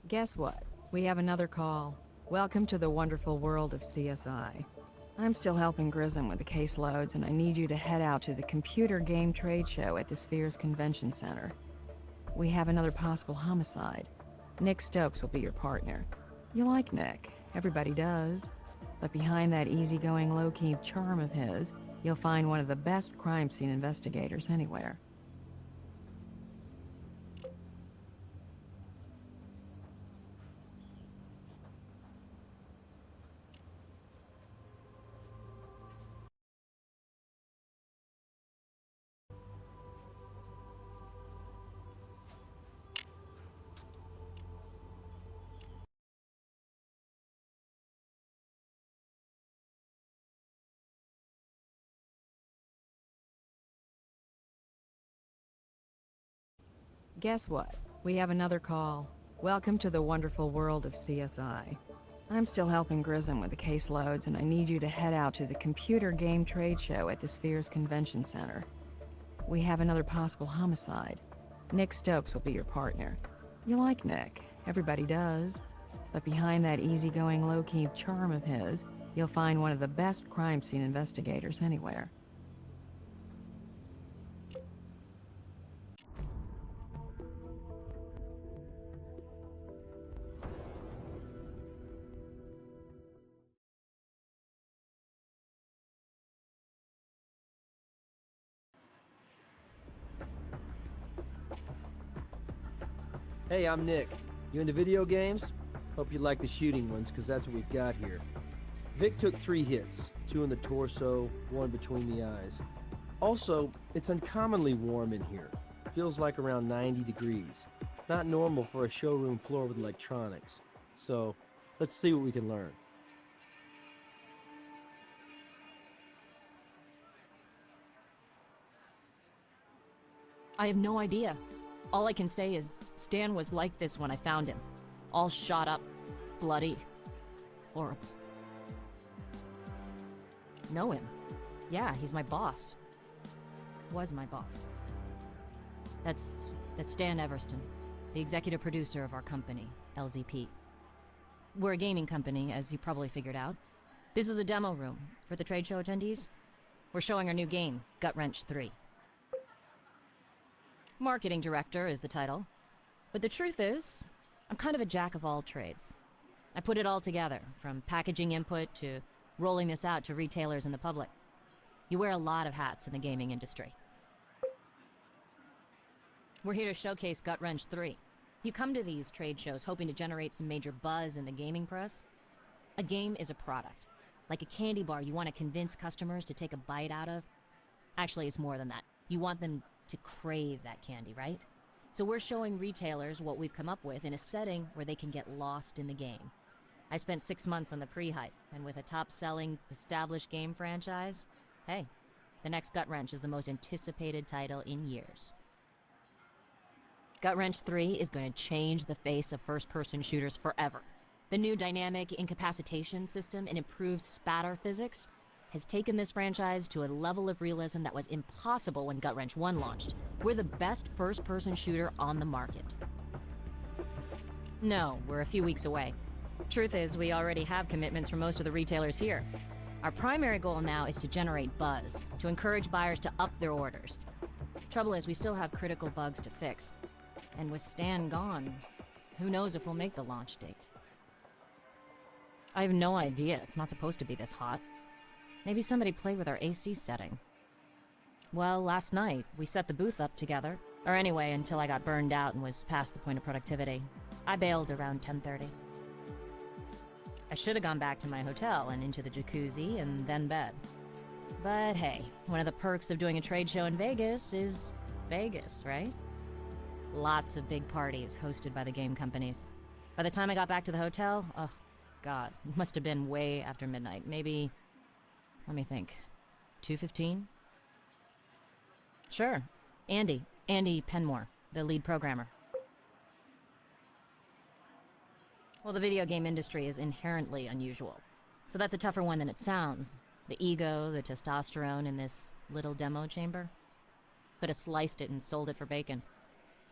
Guess what? We have another call. Welcome to the wonderful world of CSI. I'm still helping Grissom with the caseloads, and I need you to head out to the computer game trade show at the Spheres Convention Center. We have another possible homicide. Nick Stokes will be your partner. You like Nick. Everybody does. But behind that easygoing, low-key charm of his, you'll find one of the best crime scene investigators anywhere. Guess what? We have another call. Welcome to the wonderful world of CSI. I'm still helping Grissom with the caseloads, and I need you to head out to the computer game trade show at the Spheres Convention Center. We have another possible homicide. Nick Stokes will be your partner. You like Nick. Everybody does. But behind that easygoing, low-key charm of his, you'll find one of the best crime scene investigators anywhere. Hey, I'm Nick. You into video games? Hope you like the shooting ones, because that's what we've got here. Vic took 3 hits, 2 in the torso, 1 between the eyes. Also, it's uncommonly warm in here. Feels like around 90 degrees. Not normal for a showroom floor with electronics. So, let's see what we can learn. I have no idea. All I can say is Stan was like this when I found him. All shot up, bloody, horrible. Know him? Yeah, he's my boss. Was my boss. That's Stan Everston, the executive producer of our company, LZP. We're a gaming company, as you probably figured out. This is a demo room for the trade show attendees. We're showing our new game, Gut Wrench 3. Marketing director is the title. But the truth is, I'm kind of a jack of all trades. I put it all together, from packaging input to rolling this out to retailers and the public. You wear a lot of hats in the gaming industry. We're here to showcase Gut Wrench 3. You come to these trade shows hoping to generate some major buzz in the gaming press. A game is a product. Like a candy bar you want to convince customers to take a bite out of. Actually, it's more than that. You want them to crave that candy, right? So we're showing retailers what we've come up with in a setting where they can get lost in the game. I spent 6 months on the pre-hype, and with a top-selling, established game franchise, hey, the next Gut Wrench is the most anticipated title in years. Gut Wrench 3 is going to change the face of first-person shooters forever. The new dynamic incapacitation system and improved spatter physics has taken this franchise to a level of realism that was impossible when Gut Wrench 1 launched. We're the best first-person shooter on the market. No, we're a few weeks away. Truth is, we already have commitments from most of the retailers here. Our primary goal now is to generate buzz, to encourage buyers to up their orders. Trouble is, we still have critical bugs to fix. And with Stan gone, who knows if we'll make the launch date. I have no idea. It's not supposed to be this hot. Maybe somebody played with our AC setting. Well, last night, we set the booth up together. Or anyway, until I got burned out and was past the point of productivity. I bailed around 10:30. I should have gone back to my hotel and into the jacuzzi and then bed. But hey, one of the perks of doing a trade show in Vegas is Vegas, right? Lots of big parties hosted by the game companies. By the time I got back to the hotel, oh god, it must have been way after midnight. Maybe, let me think, 2:15? Sure, Andy Penmore, the lead programmer. Well, the video game industry is inherently unusual, so that's a tougher one than it sounds. The ego, the testosterone in this little demo chamber. Could have sliced it and sold it for bacon.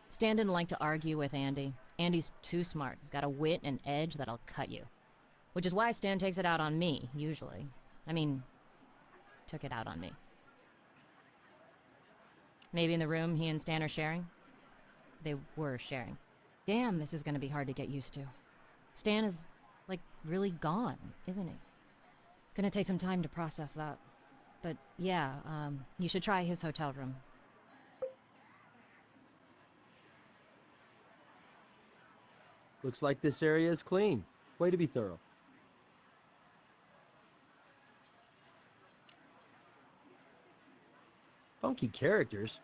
Stan didn't like to argue with Andy. Andy's too smart, got a wit and edge that'll cut you. Which is why Stan takes it out on me, usually. I mean, took it out on me. Maybe in the room he and Stan are sharing? They were sharing. Damn, this is gonna be hard to get used to. Stan is, like, really gone, isn't he? Gonna take some time to process that. But yeah, you should try his hotel room. Looks like this area is clean. Way to be thorough. Funky characters.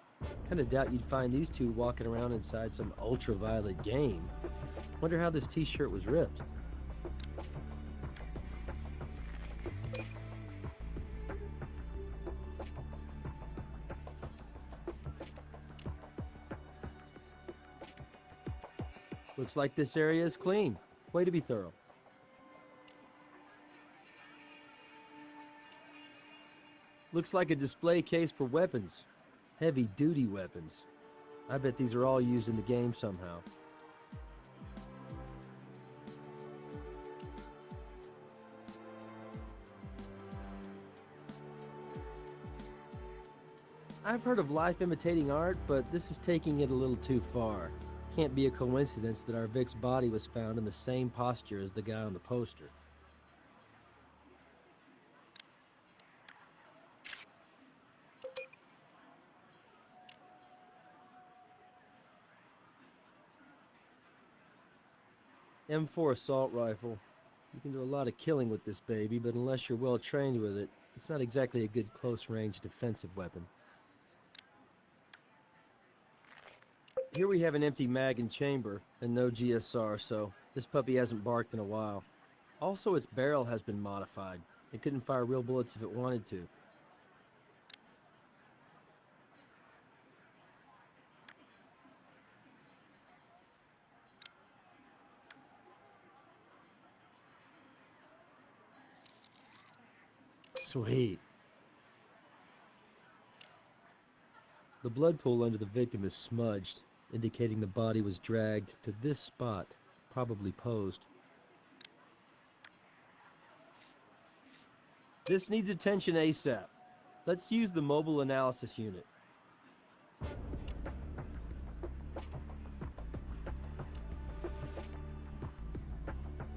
Kinda doubt you'd find these two walking around inside some ultraviolet game. Wonder how this t-shirt was ripped. Looks like this area is clean. Way to be thorough. Looks like a display case for weapons. Heavy-duty weapons. I bet these are all used in the game somehow. I've heard of life imitating art, but this is taking it a little too far. Can't be a coincidence that our Vic's body was found in the same posture as the guy on the poster. M4 assault rifle. You can do a lot of killing with this baby, but unless you're well trained with it, it's not exactly a good close-range defensive weapon. Here we have an empty mag and chamber, and no GSR, so this puppy hasn't barked in a while. Also, its barrel has been modified. It couldn't fire real bullets if it wanted to. Sweet. The blood pool under the victim is smudged, indicating the body was dragged to this spot, probably posed. This needs attention ASAP. Let's use the mobile analysis unit.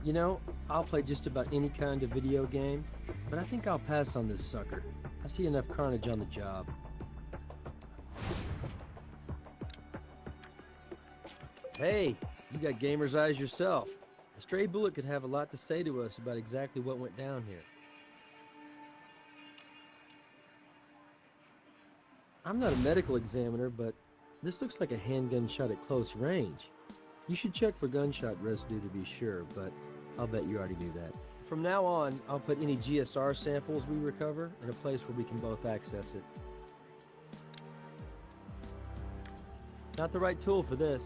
You know, I'll play just about any kind of video game, but I think I'll pass on this sucker. I see enough carnage on the job. Hey, you got gamer's eyes yourself. A stray bullet could have a lot to say to us about exactly what went down here. I'm not a medical examiner, but this looks like a handgun shot at close range. You should check for gunshot residue to be sure, but I'll bet you already knew that. From now on, I'll put any GSR samples we recover in a place where we can both access it. Not the right tool for this.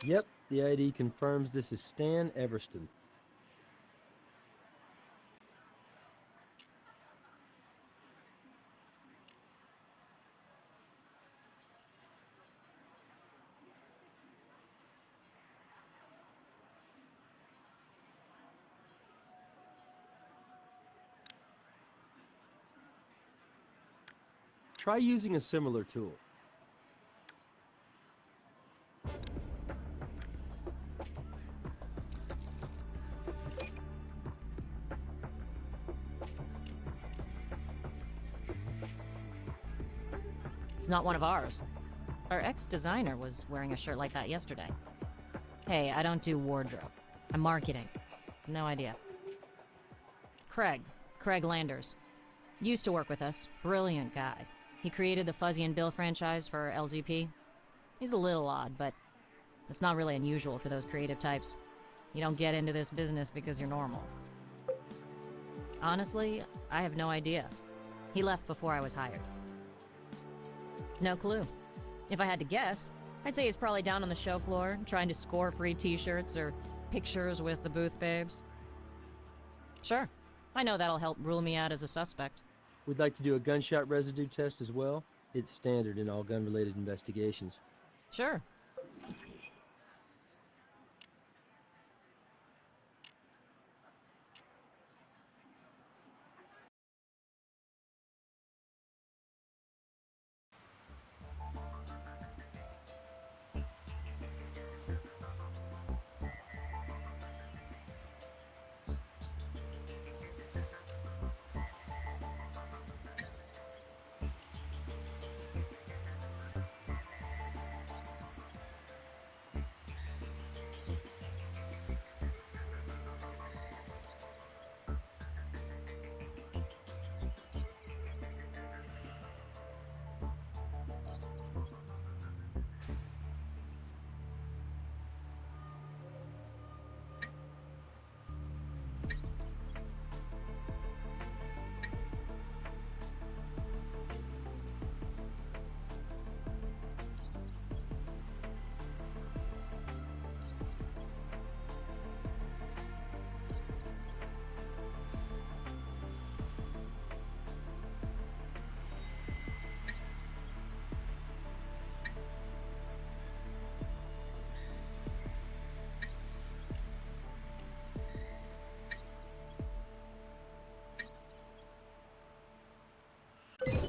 Yep, the ID confirms this is Stan Everston. Try using a similar tool. It's not one of ours. Our ex-designer was wearing a shirt like that yesterday. Hey, I don't do wardrobe. I'm marketing. No idea. Craig. Craig Landers. Used to work with us. Brilliant guy. He created the Fuzzy and Bill franchise for LZP. He's a little odd, but it's not really unusual for those creative types. You don't get into this business because you're normal. Honestly, I have no idea. He left before I was hired. No clue. If I had to guess, I'd say he's probably down on the show floor, trying to score free t-shirts or pictures with the booth babes. Sure. I know that'll help rule me out as a suspect. We'd like to do a gunshot residue test as well. It's standard in all gun-related investigations. Sure.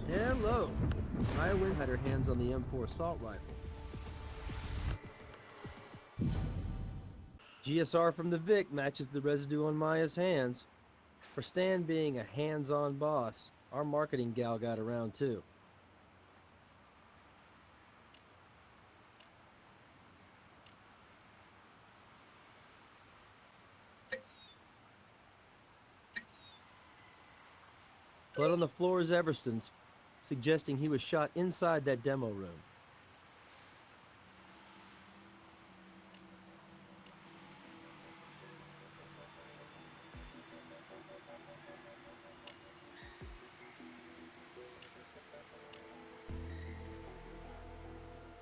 Hello! Maya Wynn had her hands on the M4 assault rifle. GSR from the Vic matches the residue on Maya's hands. For Stan being a hands-on boss, our marketing gal got around too. Blood on the floor is Everston's, suggesting he was shot inside that demo room.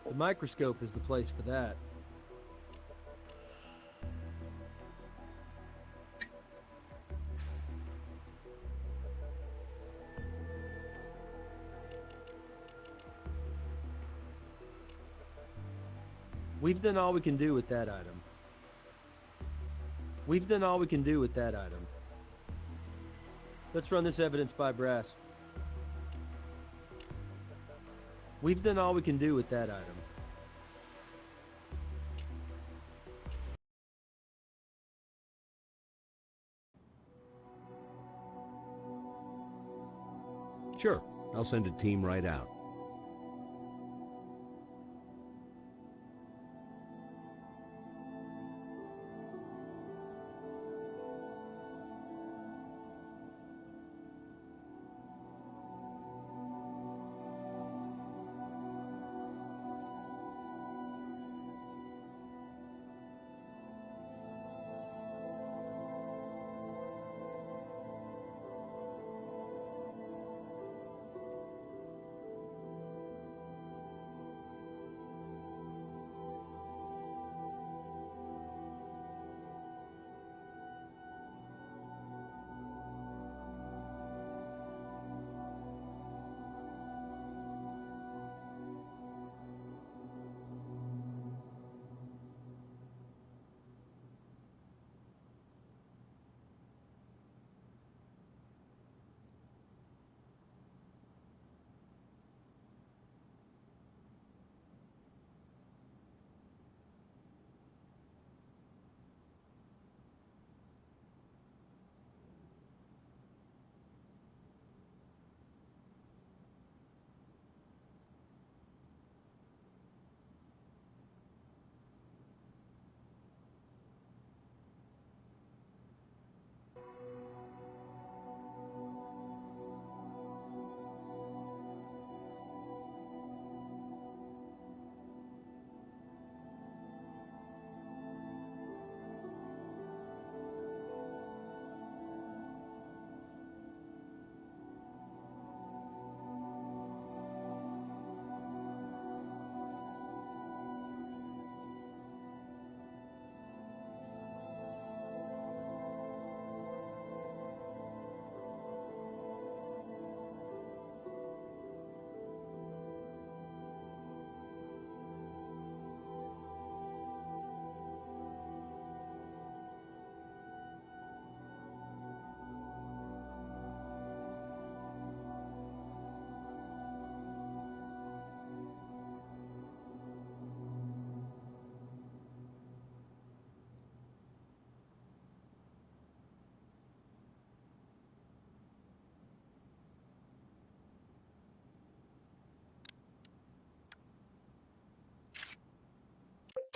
The microscope is the place for that. We've done all we can do with that item. We've done all we can do with that item. Let's run this evidence by Brass. We've done all we can do with that item. Sure, I'll send a team right out.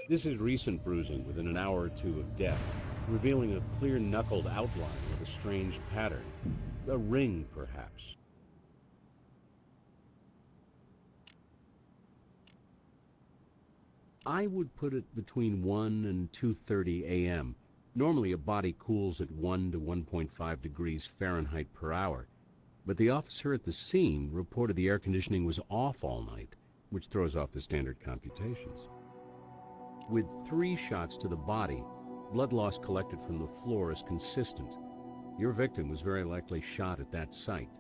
This is recent bruising within an hour or two of death, revealing a clear knuckled outline with a strange pattern. A ring, perhaps. I would put it between 1 and 2:30 a.m. Normally a body cools at 1 to 1.5 degrees Fahrenheit per hour, but the officer at the scene reported the air conditioning was off all night, which throws off the standard computations. With 3 shots to the body, blood loss collected from the floor is consistent. Your victim was very likely shot at that site.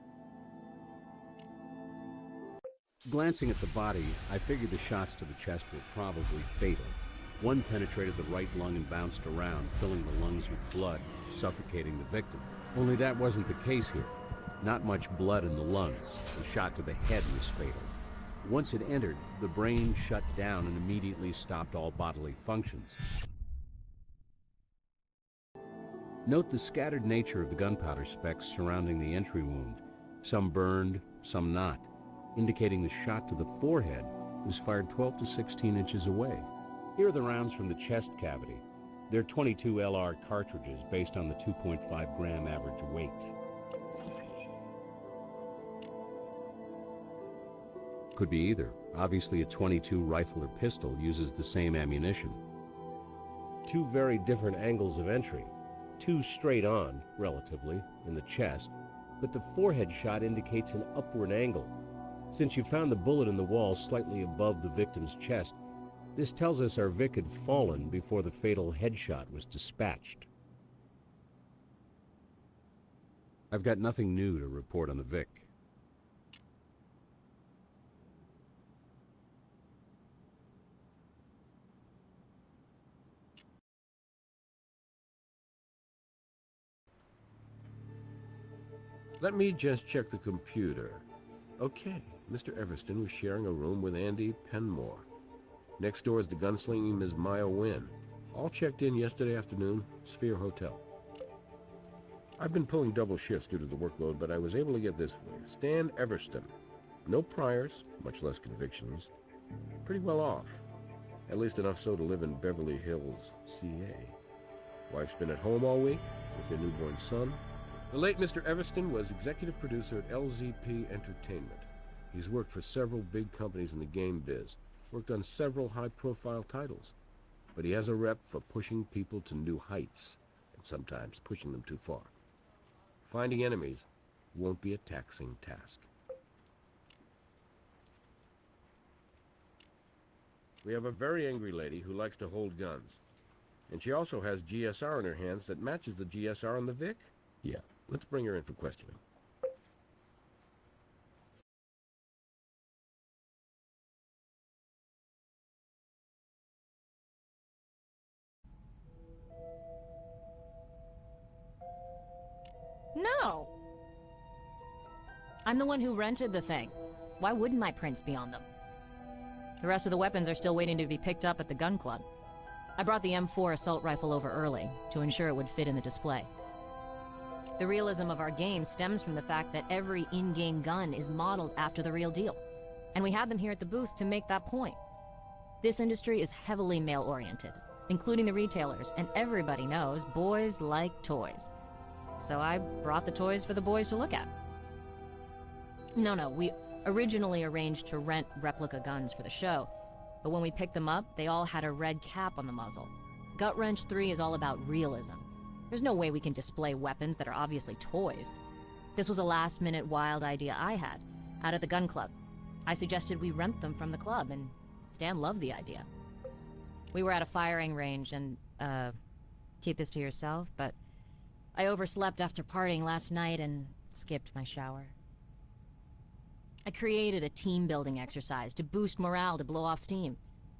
Glancing at the body, I figured the shots to the chest were probably fatal. One penetrated the right lung and bounced around, filling the lungs with blood, suffocating the victim. Only that wasn't the case here. Not much blood in the lungs. The shot to the head was fatal. Once it entered, the brain shut down and immediately stopped all bodily functions. Note the scattered nature of the gunpowder specks surrounding the entry wound. Some burned, some not, indicating the shot to the forehead was fired 12 to 16 inches away. Here are the rounds from the chest cavity. They're 22 LR cartridges based on the 2.5 gram average weight. Could be either. Obviously a .22 rifle or pistol uses the same ammunition. 2 very different angles of entry. 2 straight on, relatively, in the chest, but the forehead shot indicates an upward angle. Since you found the bullet in the wall slightly above the victim's chest, this tells us our Vic had fallen before the fatal headshot was dispatched. I've got nothing new to report on the Vic. Let me just check the computer. Okay, Mr. Everston was sharing a room with Andy Penmore. Next door is the gunslinging Ms. Maya Wynn. All checked in yesterday afternoon, Sphere Hotel. I've been pulling double shifts due to the workload, but I was able to get this for you. Stan Everston. No priors, much less convictions. Pretty well off. At least enough so to live in Beverly Hills, CA. Wife's been at home all week with their newborn son. The late Mr. Everston was executive producer at LZP Entertainment. He's worked for several big companies in the game biz, worked on several high-profile titles, but he has a rep for pushing people to new heights, and sometimes pushing them too far. Finding enemies won't be a taxing task. We have a very angry lady who likes to hold guns, and she also has GSR in her hands that matches the GSR on the Vic. Yeah. Let's bring her in for questioning. No! I'm the one who rented the thing. Why wouldn't my prints be on them? The rest of the weapons are still waiting to be picked up at the gun club. I brought the M4 assault rifle over early to ensure it would fit in the display. The realism of our game stems from the fact that every in-game gun is modeled after the real deal, and we had them here at the booth to make that point. This industry is heavily male-oriented, including the retailers, and everybody knows boys like toys. So I brought the toys for the boys to look at. No, we originally arranged to rent replica guns for the show, but when we picked them up, they all had a red cap on the muzzle. Gut Wrench 3 is all about realism. There's no way we can display weapons that are obviously toys. This was a last-minute wild idea I had, out at the gun club. I suggested we rent them from the club, and Stan loved the idea. We were at a firing range, and, keep this to yourself, but I overslept after partying last night and skipped my shower. I created a team-building exercise to boost morale to blow off steam.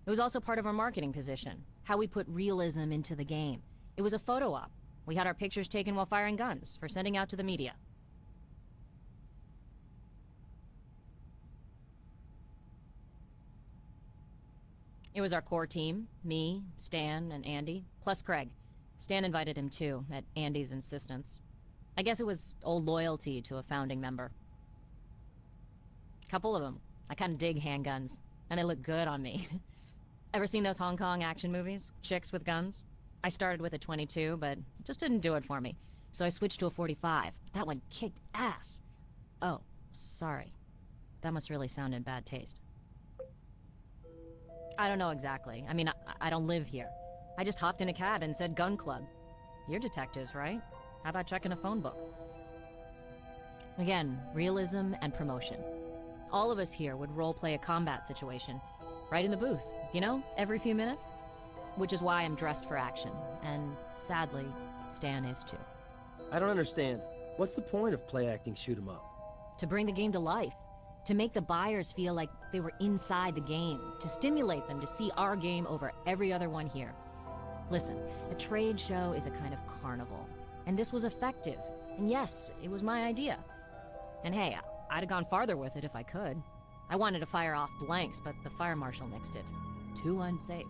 It was also part of our marketing position, how we put realism into the game. It was a photo op. We had our pictures taken while firing guns for sending out to the media. It was our core team, me, Stan, and Andy, plus Craig. Stan invited him too, at Andy's insistence. I guess it was old loyalty to a founding member. Couple of them. I kinda dig handguns, and they look good on me. Ever seen those Hong Kong action movies? Chicks with guns? I started with a 22, but it just didn't do it for me. So I switched to a 45. That one kicked ass. Oh, sorry. That must really sound in bad taste. I don't know exactly. I mean, I don't live here. I just hopped in a cab and said gun club. You're detectives, right? How about checking a phone book? Again, realism and promotion. All of us here would role-play a combat situation. Right in the booth, you know, every few minutes? Which is why I'm dressed for action, and sadly, Stan is too. I don't understand. What's the point of play acting shoot 'em up? To bring the game to life. To make the buyers feel like they were inside the game. To stimulate them to see our game over every other one here. Listen, a trade show is a kind of carnival. And this was effective. And yes, it was my idea. And hey, I'd have gone farther with it if I could. I wanted to fire off blanks, but the fire marshal nixed it. Too unsafe.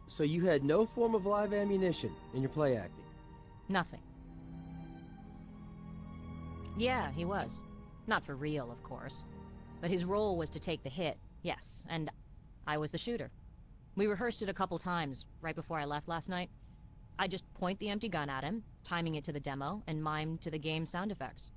So you had no form of live ammunition in your play acting? Nothing. Yeah, he was. Not for real, of course. But his role was to take the hit, yes, and I was the shooter. We rehearsed it a couple times right before I left last night. I just point the empty gun at him, timing it to the demo, and mime to the game's sound effects.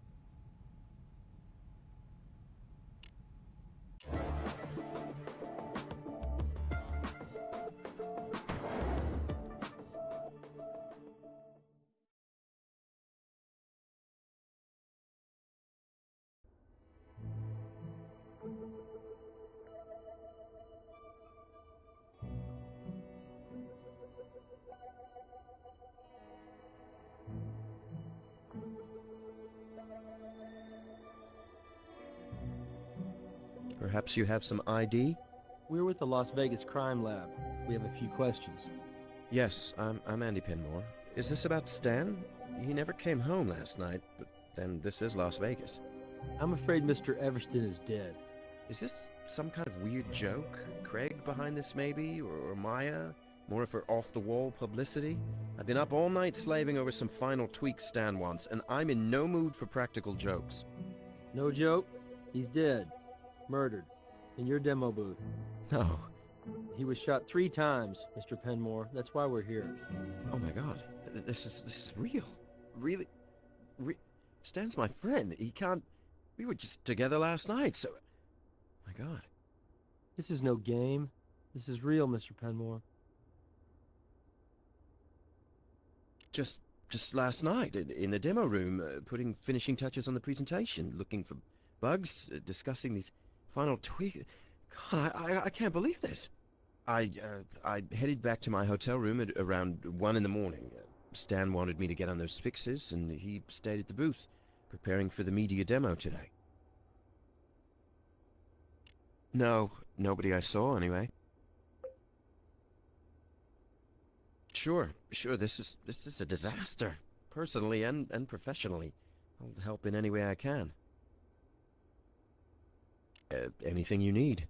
Perhaps you have some ID? We're with the Las Vegas Crime Lab. We have a few questions. Yes, I'm Andy Penmore. Is this about Stan? He never came home last night, but then this is Las Vegas. I'm afraid Mr. Everston is dead. Is this some kind of weird joke? Craig behind this maybe? Or Maya? More of her off-the-wall publicity? I've been up all night slaving over some final tweaks Stan wants, and I'm in no mood for practical jokes. No joke. He's dead. Murdered. In your demo booth. No. He was shot 3 times, Mr. Penmore. That's why we're here. Oh my god. This is real. Really? Stan's my friend. He can't... We were just together last night, so... My god. This is no game. This is real, Mr. Penmore. Just last night, in the demo room, putting finishing touches on the presentation, looking for bugs, discussing these final tweaks. God, I can't believe this. I headed back to my hotel room at around 1 in the morning. Stan wanted me to get on those fixes, and he stayed at the booth, preparing for the media demo today. No, nobody I saw, anyway. Sure, this is a disaster, personally and professionally. I'll help in any way I can. Anything you need.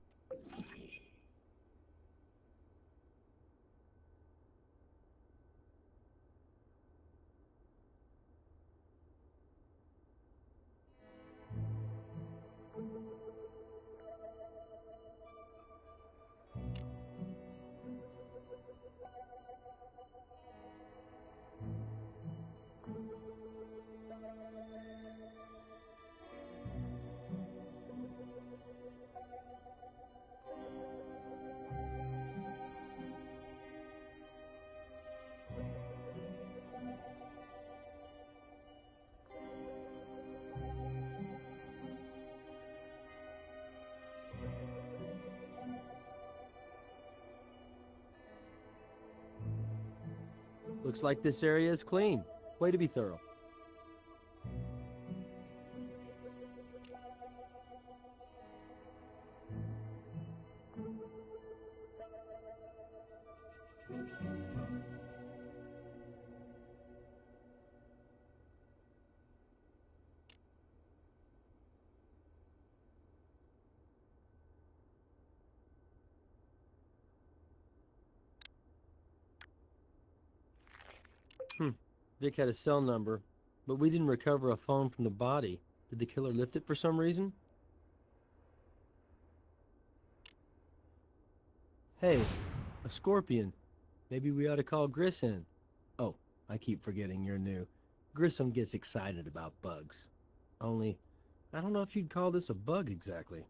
Looks like this area is clean. Way to be thorough. Vic had a cell number, but we didn't recover a phone from the body. Did the killer lift it for some reason? Hey, a scorpion. Maybe we ought to call Grissom. Oh, I keep forgetting you're new. Grissom gets excited about bugs. Only, I don't know if you'd call this a bug exactly.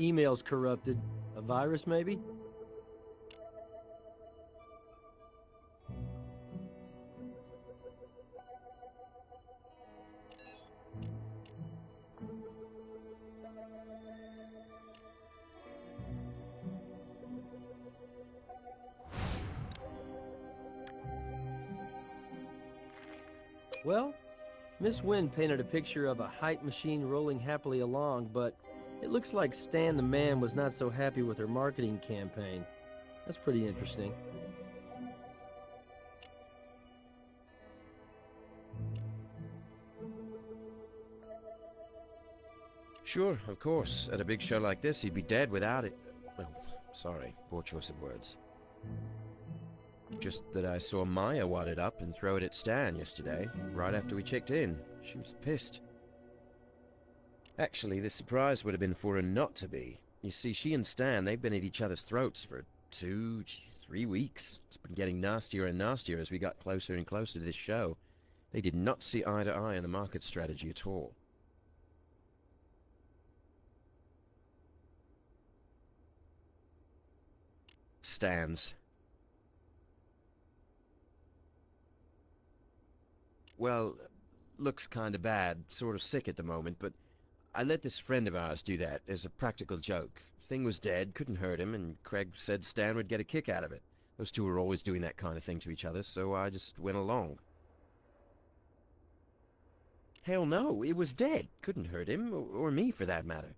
Email's corrupted. A virus, maybe? Well, Miss Wynn painted a picture of a hype machine rolling happily along, but it looks like Stan the man was not so happy with her marketing campaign. That's pretty interesting. Sure, of course. At a big show like this, he'd be dead without it. Oh, sorry, poor choice of words. Just that I saw Maya wad it up and throw it at Stan yesterday, right after we checked in. She was pissed. Actually, the surprise would have been for her not to be. You see, she and Stan, they've been at each other's throats for 3 weeks. It's been getting nastier and nastier as we got closer and closer to this show. They did not see eye to eye on the market strategy at all. Stan's. Well, looks kinda bad, sort of sick at the moment, but I let this friend of ours do that as a practical joke. Thing was dead, couldn't hurt him, and Craig said Stan would get a kick out of it. Those two were always doing that kind of thing to each other, so I just went along. Hell no, it was dead. Couldn't hurt him, or me for that matter.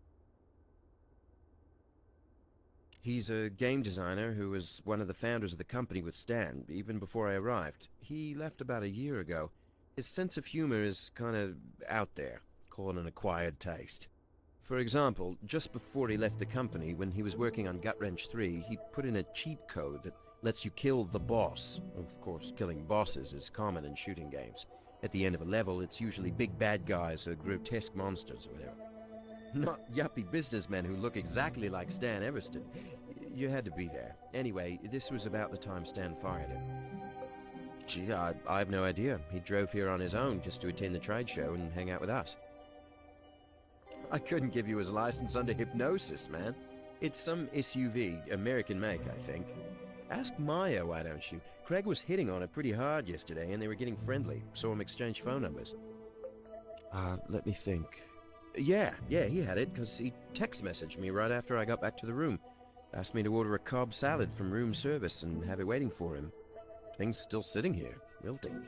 He's a game designer who was one of the founders of the company with Stan, even before I arrived. He left about a year ago. His sense of humor is kinda out there, call it an acquired taste. For example, just before he left the company, when he was working on Gut Wrench 3, he put in a cheat code that lets you kill the boss. Of course, killing bosses is common in shooting games. At the end of a level, it's usually big bad guys or grotesque monsters or whatever. Not yuppie businessmen who look exactly like Stan Everston. You had to be there. Anyway, this was about the time Stan fired him. Gee, I have no idea. He drove here on his own just to attend the trade show and hang out with us. I couldn't give you his license under hypnosis, man. It's some SUV, American make, I think. Ask Maya, why don't you? Craig was hitting on it pretty hard yesterday, and they were getting friendly. Saw him exchange phone numbers. Let me think. Yeah, he had it, because he text messaged me right after I got back to the room. Asked me to order a Cobb salad from room service and have it waiting for him. Thing's still sitting here, wilting.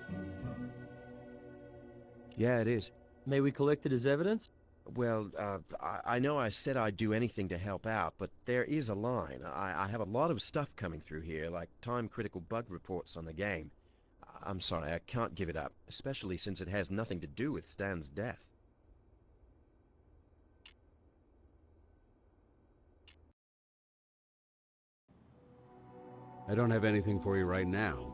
Yeah, it is. May we collect it as evidence? Well, I know I said I'd do anything to help out, but there is a line. I have a lot of stuff coming through here, like time-critical bug reports on the game. I'm sorry, I can't give it up, especially since it has nothing to do with Stan's death. I don't have anything for you right now.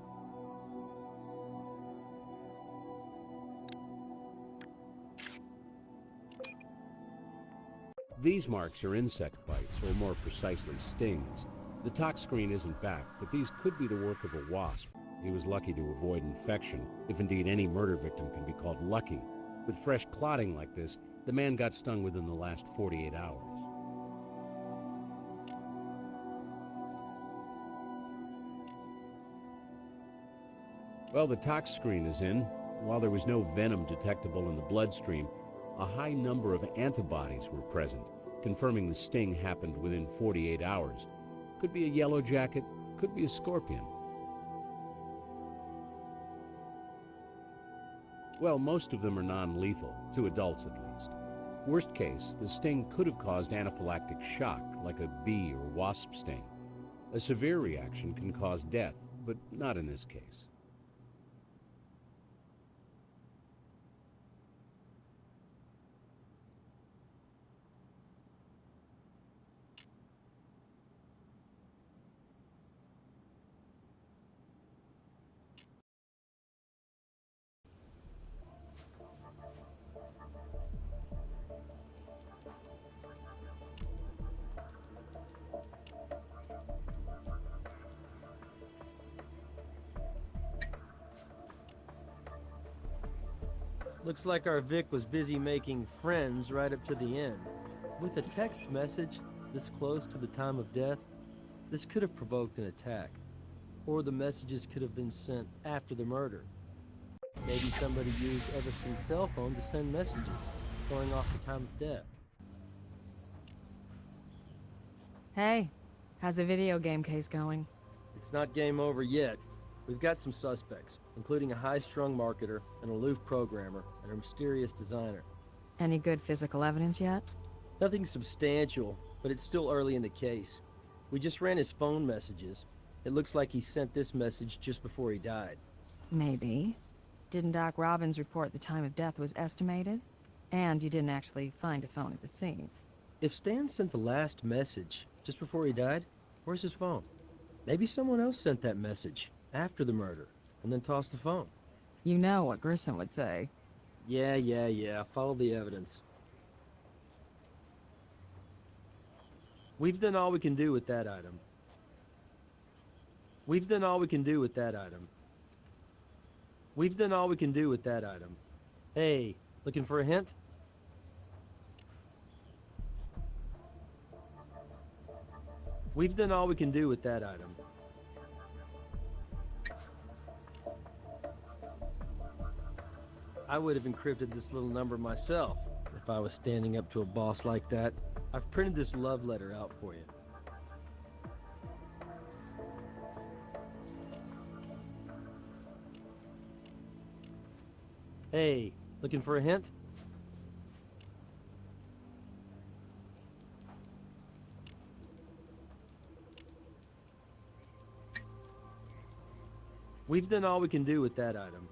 These marks are insect bites, or more precisely stings. The tox screen isn't back, but these could be the work of a wasp. He was lucky to avoid infection, if indeed any murder victim can be called lucky. With fresh clotting like this, the man got stung within the last 48 hours. Well, the tox screen is in. While there was no venom detectable in the bloodstream, a high number of antibodies were present, confirming the sting happened within 48 hours. Could be a yellow jacket, could be a scorpion. Well, most of them are non-lethal, to adults at least. Worst case, the sting could have caused anaphylactic shock, like a bee or wasp sting. A severe reaction can cause death, but not in this case. Looks like our Vic was busy making friends right up to the end. With a text message this close to the time of death, this could have provoked an attack. Or the messages could have been sent after the murder. Maybe somebody used Everston's cell phone to send messages, going off the time of death. Hey, how's the video game case going? It's not game over yet. We've got some suspects, including a high-strung marketer, an aloof programmer, and a mysterious designer. Any good physical evidence yet? Nothing substantial, but it's still early in the case. We just ran his phone messages. It looks like he sent this message just before he died. Maybe. Didn't Doc Robbins report the time of death was estimated? And you didn't actually find his phone at the scene. If Stan sent the last message just before he died, where's his phone? Maybe someone else sent that message after the murder and then tossed the phone. You know what Grissom would say. Yeah. Follow the evidence. We've done all we can do with that item. We've done all we can do with that item. We've done all we can do with that item. Hey, looking for a hint? We've done all we can do with that item. I would have encrypted this little number myself if I was standing up to a boss like that. I've printed this love letter out for you. Hey, looking for a hint? We've done all we can do with that item.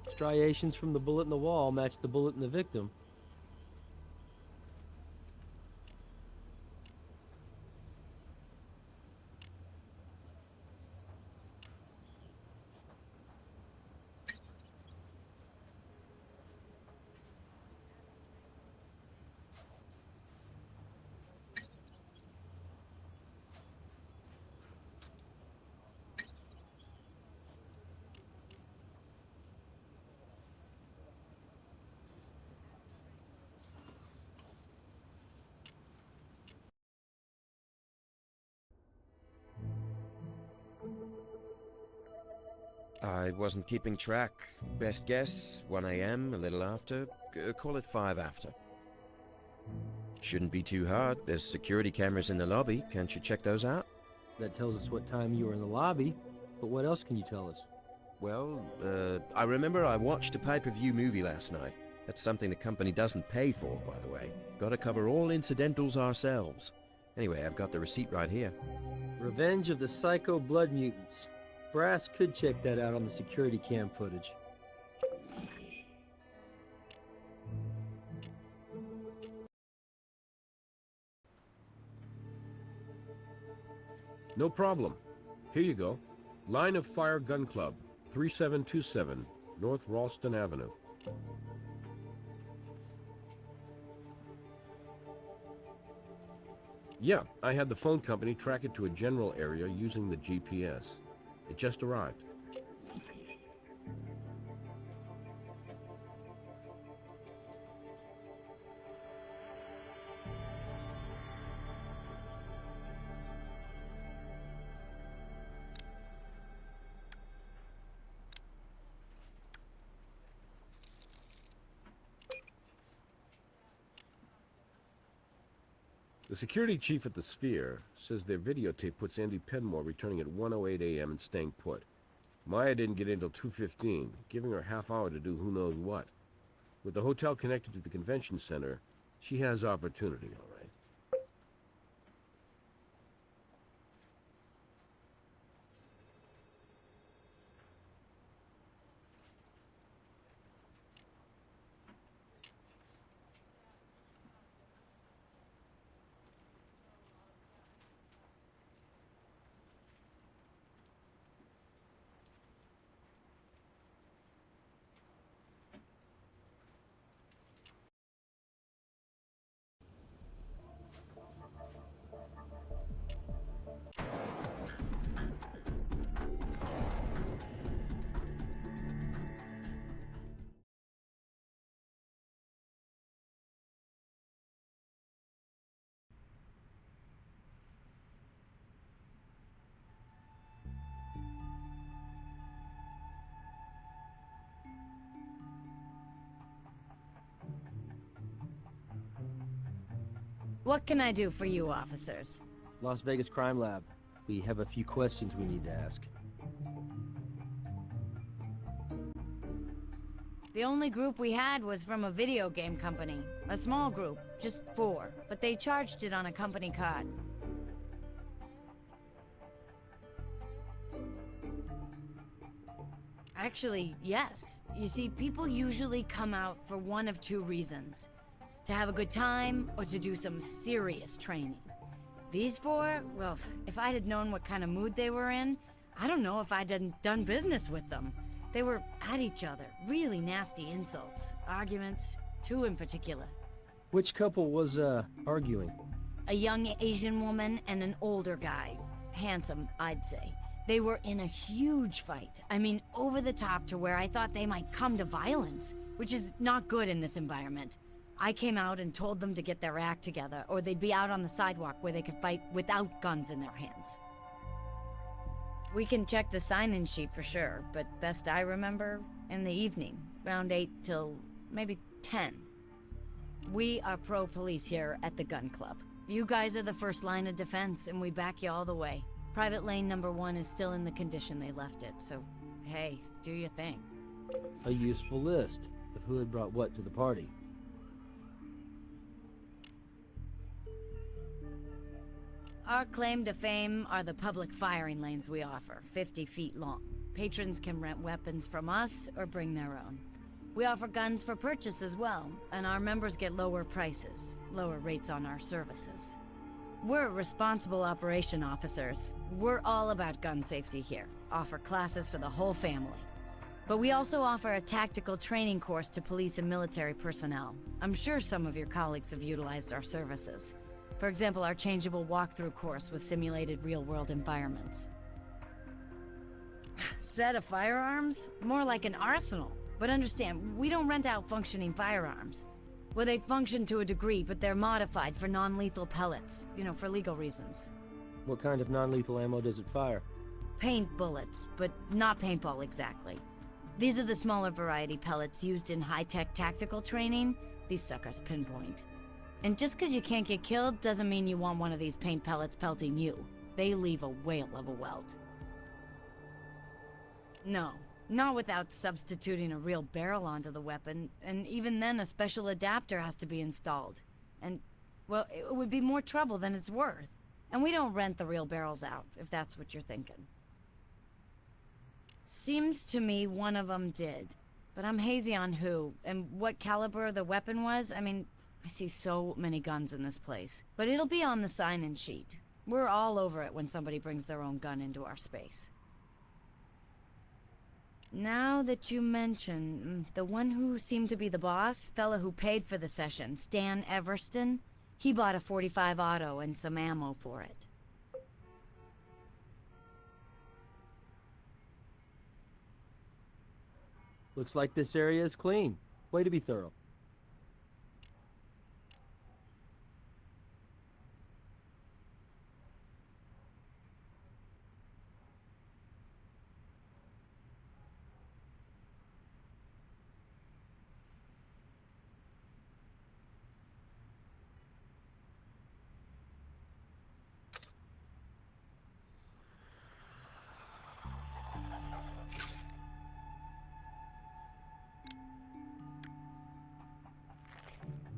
Striations from the bullet in the wall match the bullet in the victim. I wasn't keeping track. Best guess, 1 a.m., a little after. Call it 5 after. Shouldn't be too hard. There's security cameras in the lobby. Can't you check those out? That tells us what time you were in the lobby, but what else can you tell us? Well, I remember I watched a pay-per-view movie last night. That's something the company doesn't pay for, by the way. Gotta cover all incidentals ourselves. Anyway, I've got the receipt right here. Revenge of the Psycho Blood Mutants. Brass could check that out on the security cam footage. No problem. Here you go. Line of Fire Gun Club, 3727, North Ralston Avenue. Yeah, I had the phone company track it to a general area using the GPS. It just arrived. The security chief at the Sphere says their videotape puts Andy Penmore returning at 1:08 a.m. and staying put. Maya didn't get in until 2:15, giving her a half hour to do who knows what. With the hotel connected to the convention center, she has opportunity, all right. What can I do for you, officers? Las Vegas Crime Lab. We have a few questions we need to ask. The only group we had was from a video game company. A small group, just 4, but they charged it on a company card. Actually, yes. You see, people usually come out for one of 2 reasons. To have a good time, or to do some serious training. These 4, well, if I'd had known what kind of mood they were in, I don't know if I'd done business with them. They were at each other, really nasty insults, arguments, 2 in particular. Which couple was, arguing? A young Asian woman and an older guy. Handsome, I'd say. They were in a huge fight. I mean, over the top to where I thought they might come to violence, which is not good in this environment. I came out and told them to get their act together, or they'd be out on the sidewalk where they could fight without guns in their hands. We can check the sign-in sheet for sure, but best I remember, in the evening, around 8 till maybe 10. We are pro-police here at the gun club. You guys are the first line of defense, and we back you all the way. Private lane number 1 is still in the condition they left it, so hey, do your thing. A useful list of who had brought what to the party. Our claim to fame are the public firing lanes we offer, 50 feet long. Patrons can rent weapons from us or bring their own. We offer guns for purchase as well, and our members get lower prices, lower rates on our services. We're responsible operation officers. We're all about gun safety here, offer classes for the whole family. But we also offer a tactical training course to police and military personnel. I'm sure some of your colleagues have utilized our services. For example, our changeable walkthrough course with simulated real-world environments. Set of firearms? More like an arsenal. But understand, we don't rent out functioning firearms. Well, they function to a degree, but they're modified for non-lethal pellets, for legal reasons. What kind of non-lethal ammo does it fire? Paint bullets, but not paintball exactly. These are the smaller variety pellets used in high-tech tactical training. These suckers pinpoint. And just because you can't get killed doesn't mean you want one of these paint pellets pelting you. They leave a whale of a welt. No, not without substituting a real barrel onto the weapon, and even then a special adapter has to be installed. And, well, it would be more trouble than it's worth. And we don't rent the real barrels out, if that's what you're thinking. Seems to me one of them did, but I'm hazy on who, and what caliber the weapon was. I mean, I see so many guns in this place. But it'll be on the sign-in sheet. We're all over it when somebody brings their own gun into our space. Now that you mention, the one who seemed to be the boss, fella who paid for the session, Stan Everston, he bought a .45 auto and some ammo for it. Looks like this area is clean. Way to be thorough.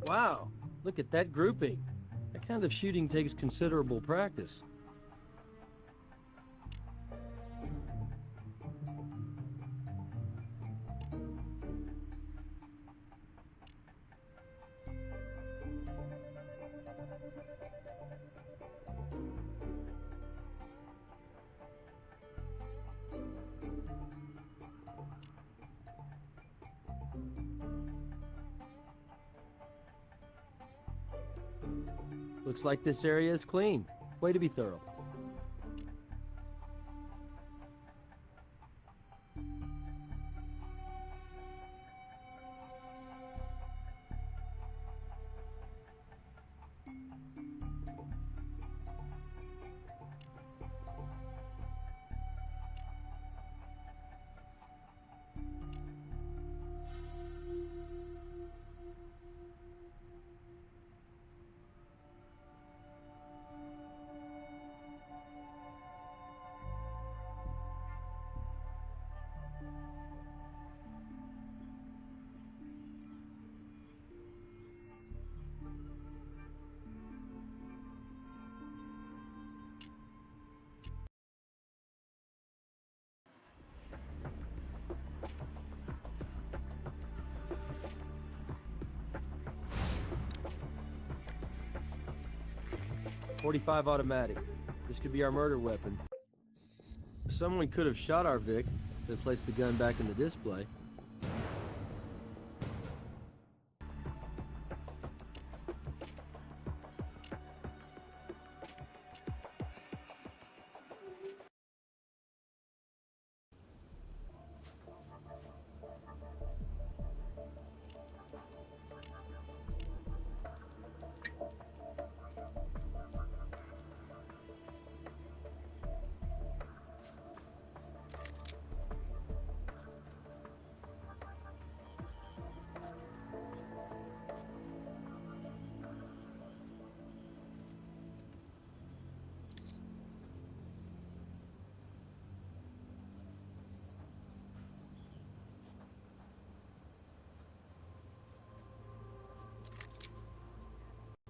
Wow, look at that grouping. That kind of shooting takes considerable practice. Looks like this area is clean. Way to be thorough. .45 automatic. This could be our murder weapon. Someone could have shot our Vic that placed the gun back in the display.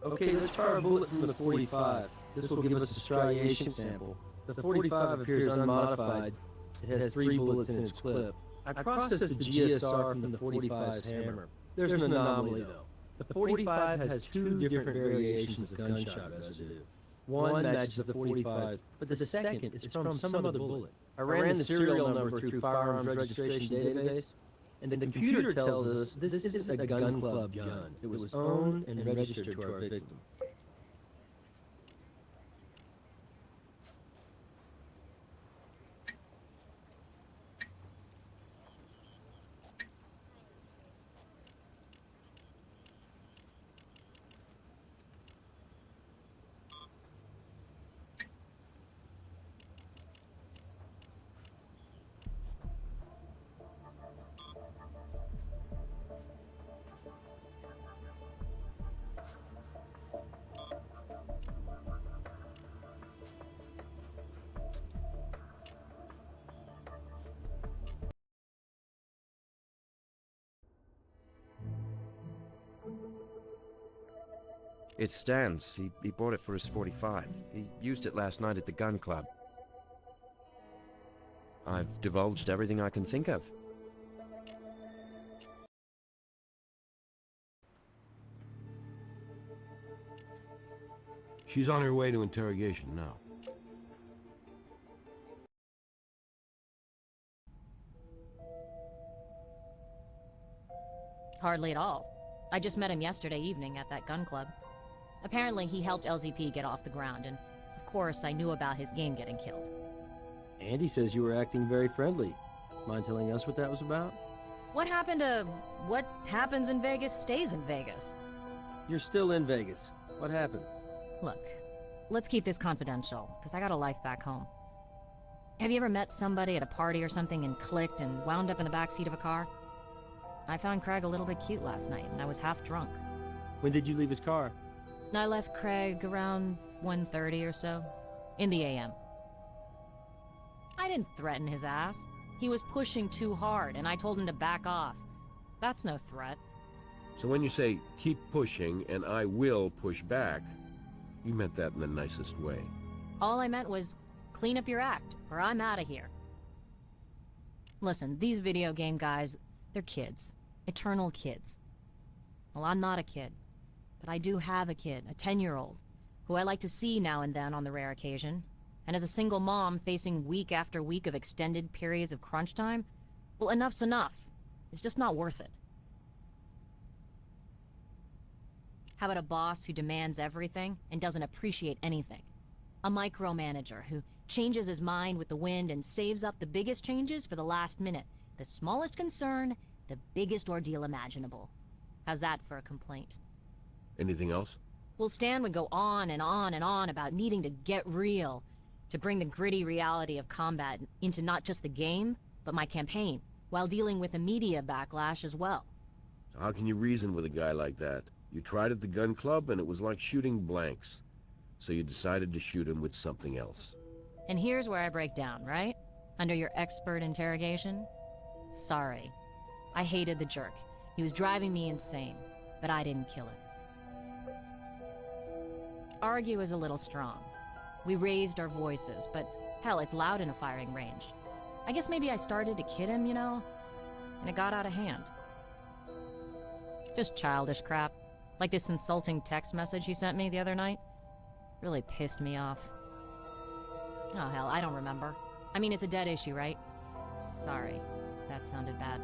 Okay, let's fire a bullet from the .45. This will give us a striation sample. The .45 appears unmodified. It has 3 bullets in its clip. I processed the GSR from the .45's hammer. There's an anomaly, though. The .45 has 2 different variations of gunshot residue. One matches the .45, but the second is from some other bullet. I ran the serial number through firearms registration database, and the computer tells us this isn't a gun club gun. It was owned and registered to our victim. It stands. He bought it for his .45. He used it last night at the gun club. I've divulged everything I can think of. She's on her way to interrogation now. Hardly at all. I just met him yesterday evening at that gun club. Apparently, he helped LZP get off the ground, and of course, I knew about his game getting killed. Andy says you were acting very friendly. Mind telling us what that was about? What happened to what happens in Vegas stays in Vegas? You're still in Vegas. What happened? Look, let's keep this confidential, because I got a life back home. Have you ever met somebody at a party or something and clicked and wound up in the backseat of a car? I found Craig a little bit cute last night, and I was half drunk. When did you leave his car? I left Craig around 1:30 or so, in the AM. I didn't threaten his ass. He was pushing too hard, and I told him to back off. That's no threat. So when you say, keep pushing and I will push back, you meant that in the nicest way. All I meant was, clean up your act, or I'm out of here. Listen, these video game guys, they're kids. Eternal kids. Well, I'm not a kid. But I do have a kid, a 10-year-old, who I like to see now and then on the rare occasion. And as a single mom facing week after week of extended periods of crunch time, well, enough's enough. It's just not worth it. How about a boss who demands everything and doesn't appreciate anything? A micromanager who changes his mind with the wind and saves up the biggest changes for the last minute. The smallest concern, the biggest ordeal imaginable. How's that for a complaint? Anything else? Well, Stan would go on and on and on about needing to get real, to bring the gritty reality of combat into not just the game, but my campaign, while dealing with a media backlash as well. So how can you reason with a guy like that? You tried at the gun club and it was like shooting blanks. So you decided to shoot him with something else. And here's where I break down, right? Under your expert interrogation? Sorry. I hated the jerk. He was driving me insane, but I didn't kill him. Argue is a little strong. We raised our voices, but hell, it's loud in a firing range. I guess maybe I started to kid him, you know, and it got out of hand. Just childish crap, like this insulting text message he sent me the other night. Really pissed me off. Oh hell, I don't remember. I mean, it's a dead issue, right? Sorry, that sounded bad.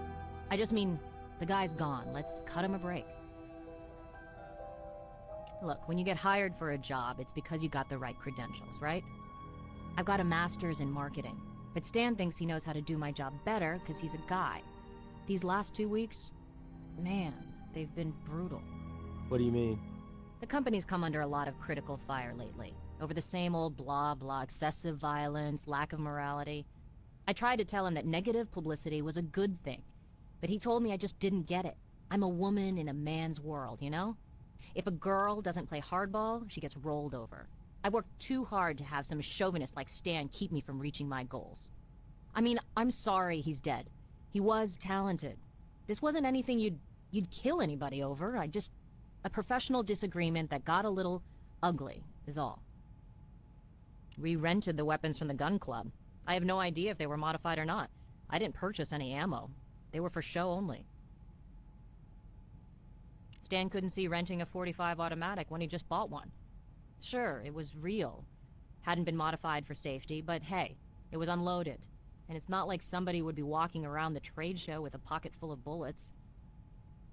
I just mean, the guy's gone. Let's cut him a break. Look, when you get hired for a job, it's because you got the right credentials, right? I've got a master's in marketing, but Stan thinks he knows how to do my job better because he's a guy. These last 2 weeks, man, they've been brutal. What do you mean? The company's come under a lot of critical fire lately, over the same old blah blah, excessive violence, lack of morality. I tried to tell him that negative publicity was a good thing, but he told me I just didn't get it. I'm a woman in a man's world, you know? If a girl doesn't play hardball, she gets rolled over. I worked too hard to have some chauvinist like Stan keep me from reaching my goals. I mean, I'm sorry he's dead. He was talented. This wasn't anything you'd kill anybody over. A professional disagreement that got a little ugly, is all. We rented the weapons from the gun club. I have no idea if they were modified or not. I didn't purchase any ammo. They were for show only. Stan couldn't see renting a .45 automatic when he just bought one. Sure, it was real. Hadn't been modified for safety, but hey, it was unloaded. And it's not like somebody would be walking around the trade show with a pocket full of bullets.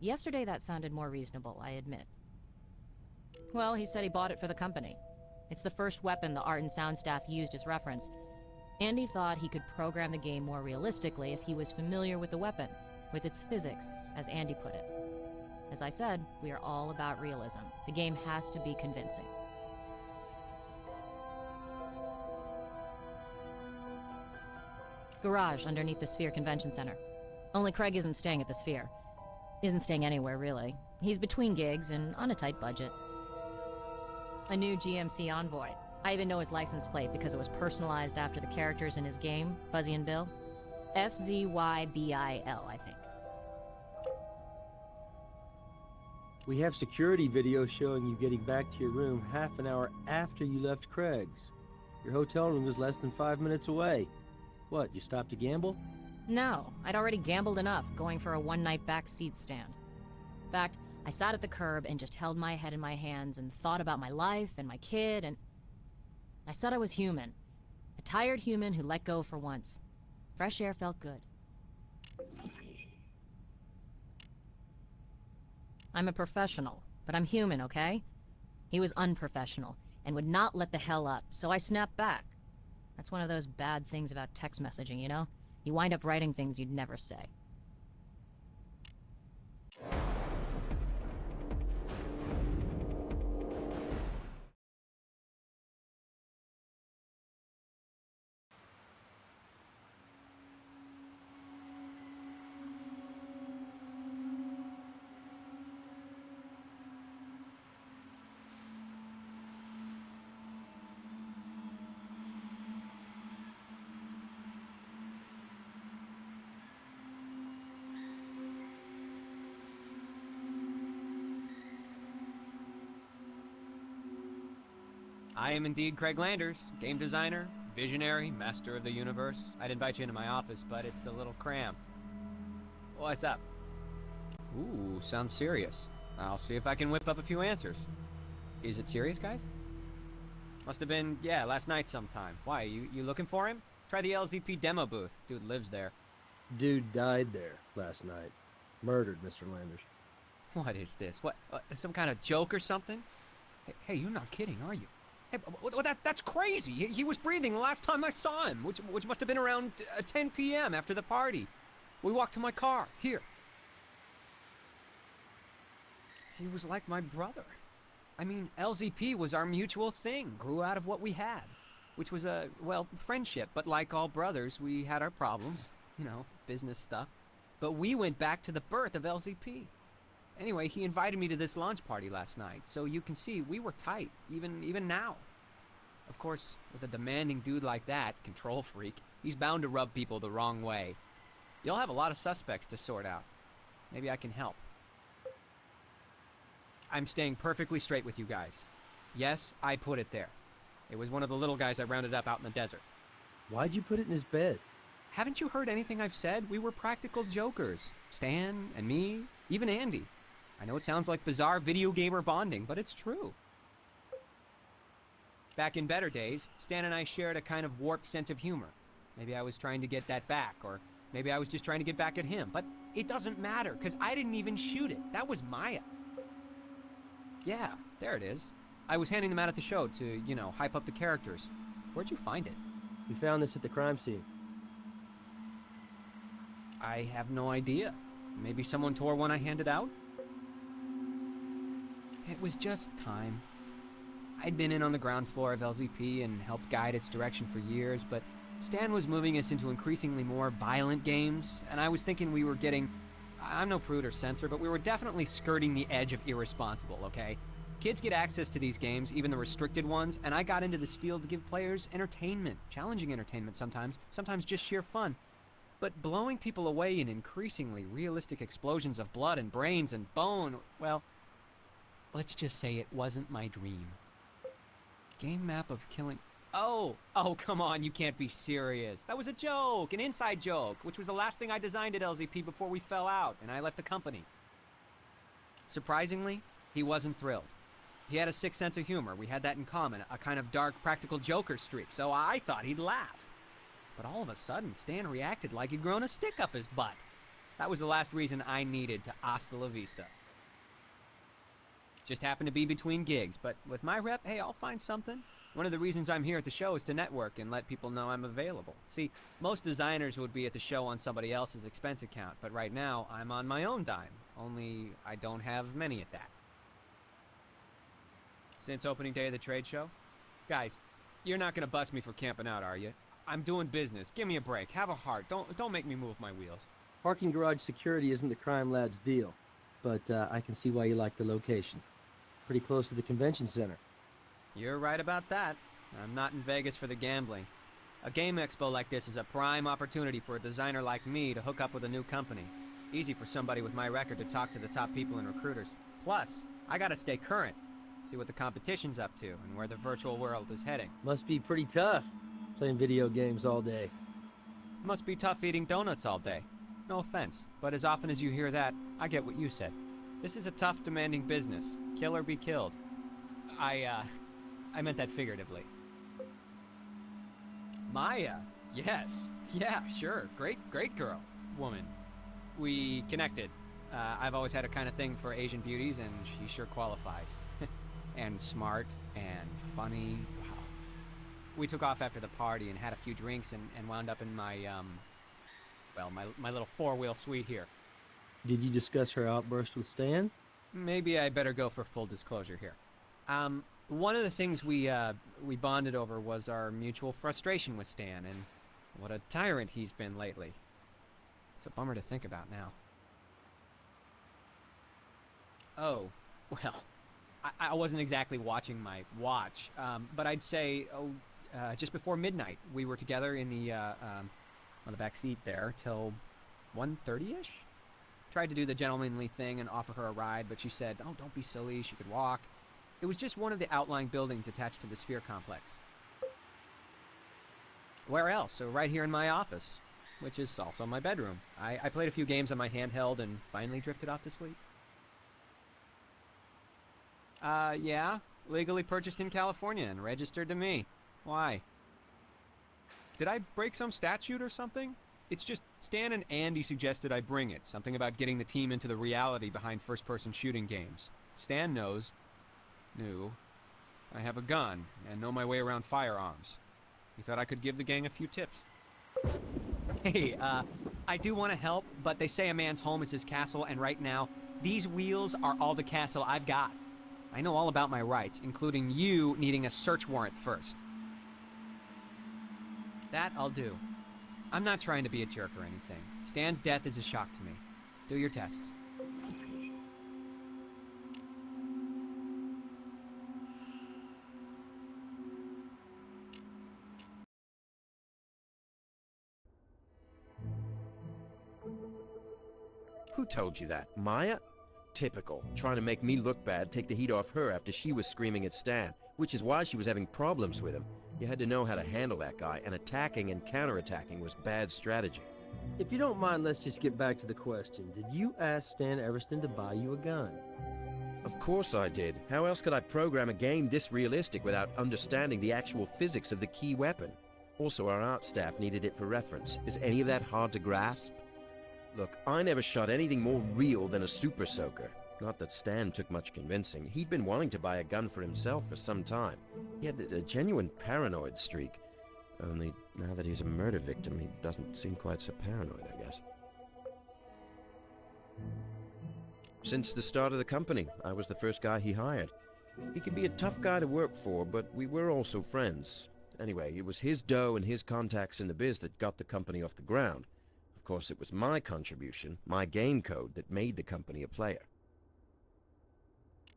Yesterday that sounded more reasonable, I admit. Well, he said he bought it for the company. It's the first weapon the art and sound staff used as reference. Andy thought he could program the game more realistically if he was familiar with the weapon, with its physics, as Andy put it. As I said, we are all about realism. The game has to be convincing. Garage underneath the Sphere Convention Center. Only Craig isn't staying at the Sphere. Isn't staying anywhere, really. He's between gigs and on a tight budget. A new GMC Envoy. I even know his license plate because it was personalized after the characters in his game, Fuzzy and Bill. FZYBIL, I think. We have security video showing you getting back to your room half an hour after you left Craig's. Your hotel room was less than 5 minutes away. What, you stopped to gamble? No, I'd already gambled enough going for a one-night backseat stand. In fact, I sat at the curb and just held my head in my hands and thought about my life and my kid, and I said I was human. A tired human who let go for once. Fresh air felt good. I'm a professional, but I'm human, okay? He was unprofessional and would not let the hell up, so I snapped back. That's one of those bad things about text messaging, you know? You wind up writing things you'd never say. I am indeed Craig Landers, game designer, visionary, master of the universe. I'd invite you into my office, but it's a little cramped. What's up? Ooh, sounds serious. I'll see if I can whip up a few answers. Is it serious, guys? Must have been, yeah, last night sometime. Why, you looking for him? Try the LZP demo booth. Dude lives there. Dude died there last night. Murdered, Mr. Landers. What is this? What, some kind of joke or something? Hey, you're not kidding, are you? Hey, that's crazy. He was breathing the last time I saw him, which must have been around 10 p.m. after the party. We walked to my car, here. He was like my brother. I mean, LZP was our mutual thing, grew out of what we had, which was well, friendship, but like all brothers, we had our problems, you know, business stuff. But we went back to the birth of LZP. Anyway, he invited me to this launch party last night, so you can see we were tight, even now. Of course, with a demanding dude like that, control freak, he's bound to rub people the wrong way. You'll have a lot of suspects to sort out. Maybe I can help. I'm staying perfectly straight with you guys. Yes, I put it there. It was one of the little guys I rounded up out in the desert. Why'd you put it in his bed? Haven't you heard anything I've said? We were practical jokers. Stan and me, even Andy. I know it sounds like bizarre video gamer bonding, but it's true. Back in better days, Stan and I shared a kind of warped sense of humor. Maybe I was trying to get that back, or maybe I was just trying to get back at him. But it doesn't matter, because I didn't even shoot it. That was Maya. Yeah, there it is. I was handing them out at the show to, you know, hype up the characters. Where'd you find it? We found this at the crime scene. I have no idea. Maybe someone tore one I handed out? It was just time. I'd been in on the ground floor of LZP and helped guide its direction for years, but Stan was moving us into increasingly more violent games, and I was thinking we were getting... I'm no prude or censor, but we were definitely skirting the edge of irresponsible, okay? Kids get access to these games, even the restricted ones, and I got into this field to give players entertainment. Challenging entertainment sometimes just sheer fun. But blowing people away in increasingly realistic explosions of blood and brains and bone, well, let's just say it wasn't my dream. Game map of killing... Oh, come on, you can't be serious. That was a joke, an inside joke, which was the last thing I designed at LZP before we fell out and I left the company. Surprisingly, he wasn't thrilled. He had a sick sense of humor. We had that in common, a kind of dark practical joker streak, so I thought he'd laugh. But all of a sudden, Stan reacted like he'd grown a stick up his butt. That was the last reason I needed to hasta la vista. Just happened to be between gigs, but with my rep, hey, I'll find something. One of the reasons I'm here at the show is to network and let people know I'm available. See, most designers would be at the show on somebody else's expense account, but right now, I'm on my own dime. Only I don't have many at that. Since opening day of the trade show? Guys, you're not gonna bust me for camping out, are you? I'm doing business. Give me a break. Have a heart. Don't make me move my wheels. Parking garage security isn't the crime lab's deal, but I can see why you like the location. Pretty close to the convention center. You're right about that. I'm not in Vegas for the gambling. A game expo like this is a prime opportunity for a designer like me to hook up with a new company. Easy for somebody with my record to talk to the top people and recruiters. Plus, I gotta stay current. See what the competition's up to and where the virtual world is heading. Must be pretty tough, playing video games all day. Must be tough eating donuts all day. No offense, but as often as you hear that, I get what you said. This is a tough, demanding business. Kill or be killed. I meant that figuratively. Maya, yes. Yeah, sure. Great girl. Woman. We connected. I've always had a kind of thing for Asian beauties, and she sure qualifies. And smart, and funny. Wow. We took off after the party and had a few drinks and wound up in my, my little four-wheel suite here. Did you discuss her outburst with Stan? Maybe I better go for full disclosure here. One of the things we bonded over was our mutual frustration with Stan, and what a tyrant he's been lately. It's a bummer to think about now. Oh, well, I wasn't exactly watching my watch, but I'd say, just before midnight, we were together in the, on the back seat there till 1:30-ish? Tried to do the gentlemanly thing and offer her a ride, but she said, oh, don't be silly, she could walk. It was just one of the outlying buildings attached to the Sphere complex. Where else? So right here in my office, which is also my bedroom. I played a few games on my handheld and finally drifted off to sleep. Yeah, legally purchased in California and registered to me. Why? Did I break some statute or something? It's just Stan and Andy suggested I bring it. Something about getting the team into the reality behind first-person shooting games. Stan knew I have a gun and know my way around firearms. He thought I could give the gang a few tips. Hey, I do want to help, but they say a man's home is his castle, and right now, these wheels are all the castle I've got. I know all about my rights, including you needing a search warrant first. That I'll do. I'm not trying to be a jerk or anything. Stan's death is a shock to me. Do your tests. Who told you that? Maya? Typical. Trying to make me look bad, take the heat off her after she was screaming at Stan, which is why she was having problems with him. You had to know how to handle that guy, and attacking and counterattacking was bad strategy. If you don't mind, let's just get back to the question. Did you ask Stan Everston to buy you a gun? Of course I did. How else could I program a game this realistic without understanding the actual physics of the key weapon? Also, our art staff needed it for reference. Is any of that hard to grasp? Look, I never shot anything more real than a Super Soaker. Not that Stan took much convincing. He'd been wanting to buy a gun for himself for some time. He had a genuine paranoid streak. Only now that he's a murder victim, he doesn't seem quite so paranoid, I guess. Since the start of the company, I was the first guy he hired. He could be a tough guy to work for, but we were also friends. Anyway, it was his dough and his contacts in the biz that got the company off the ground. Of course, it was my contribution, my game code, that made the company a player.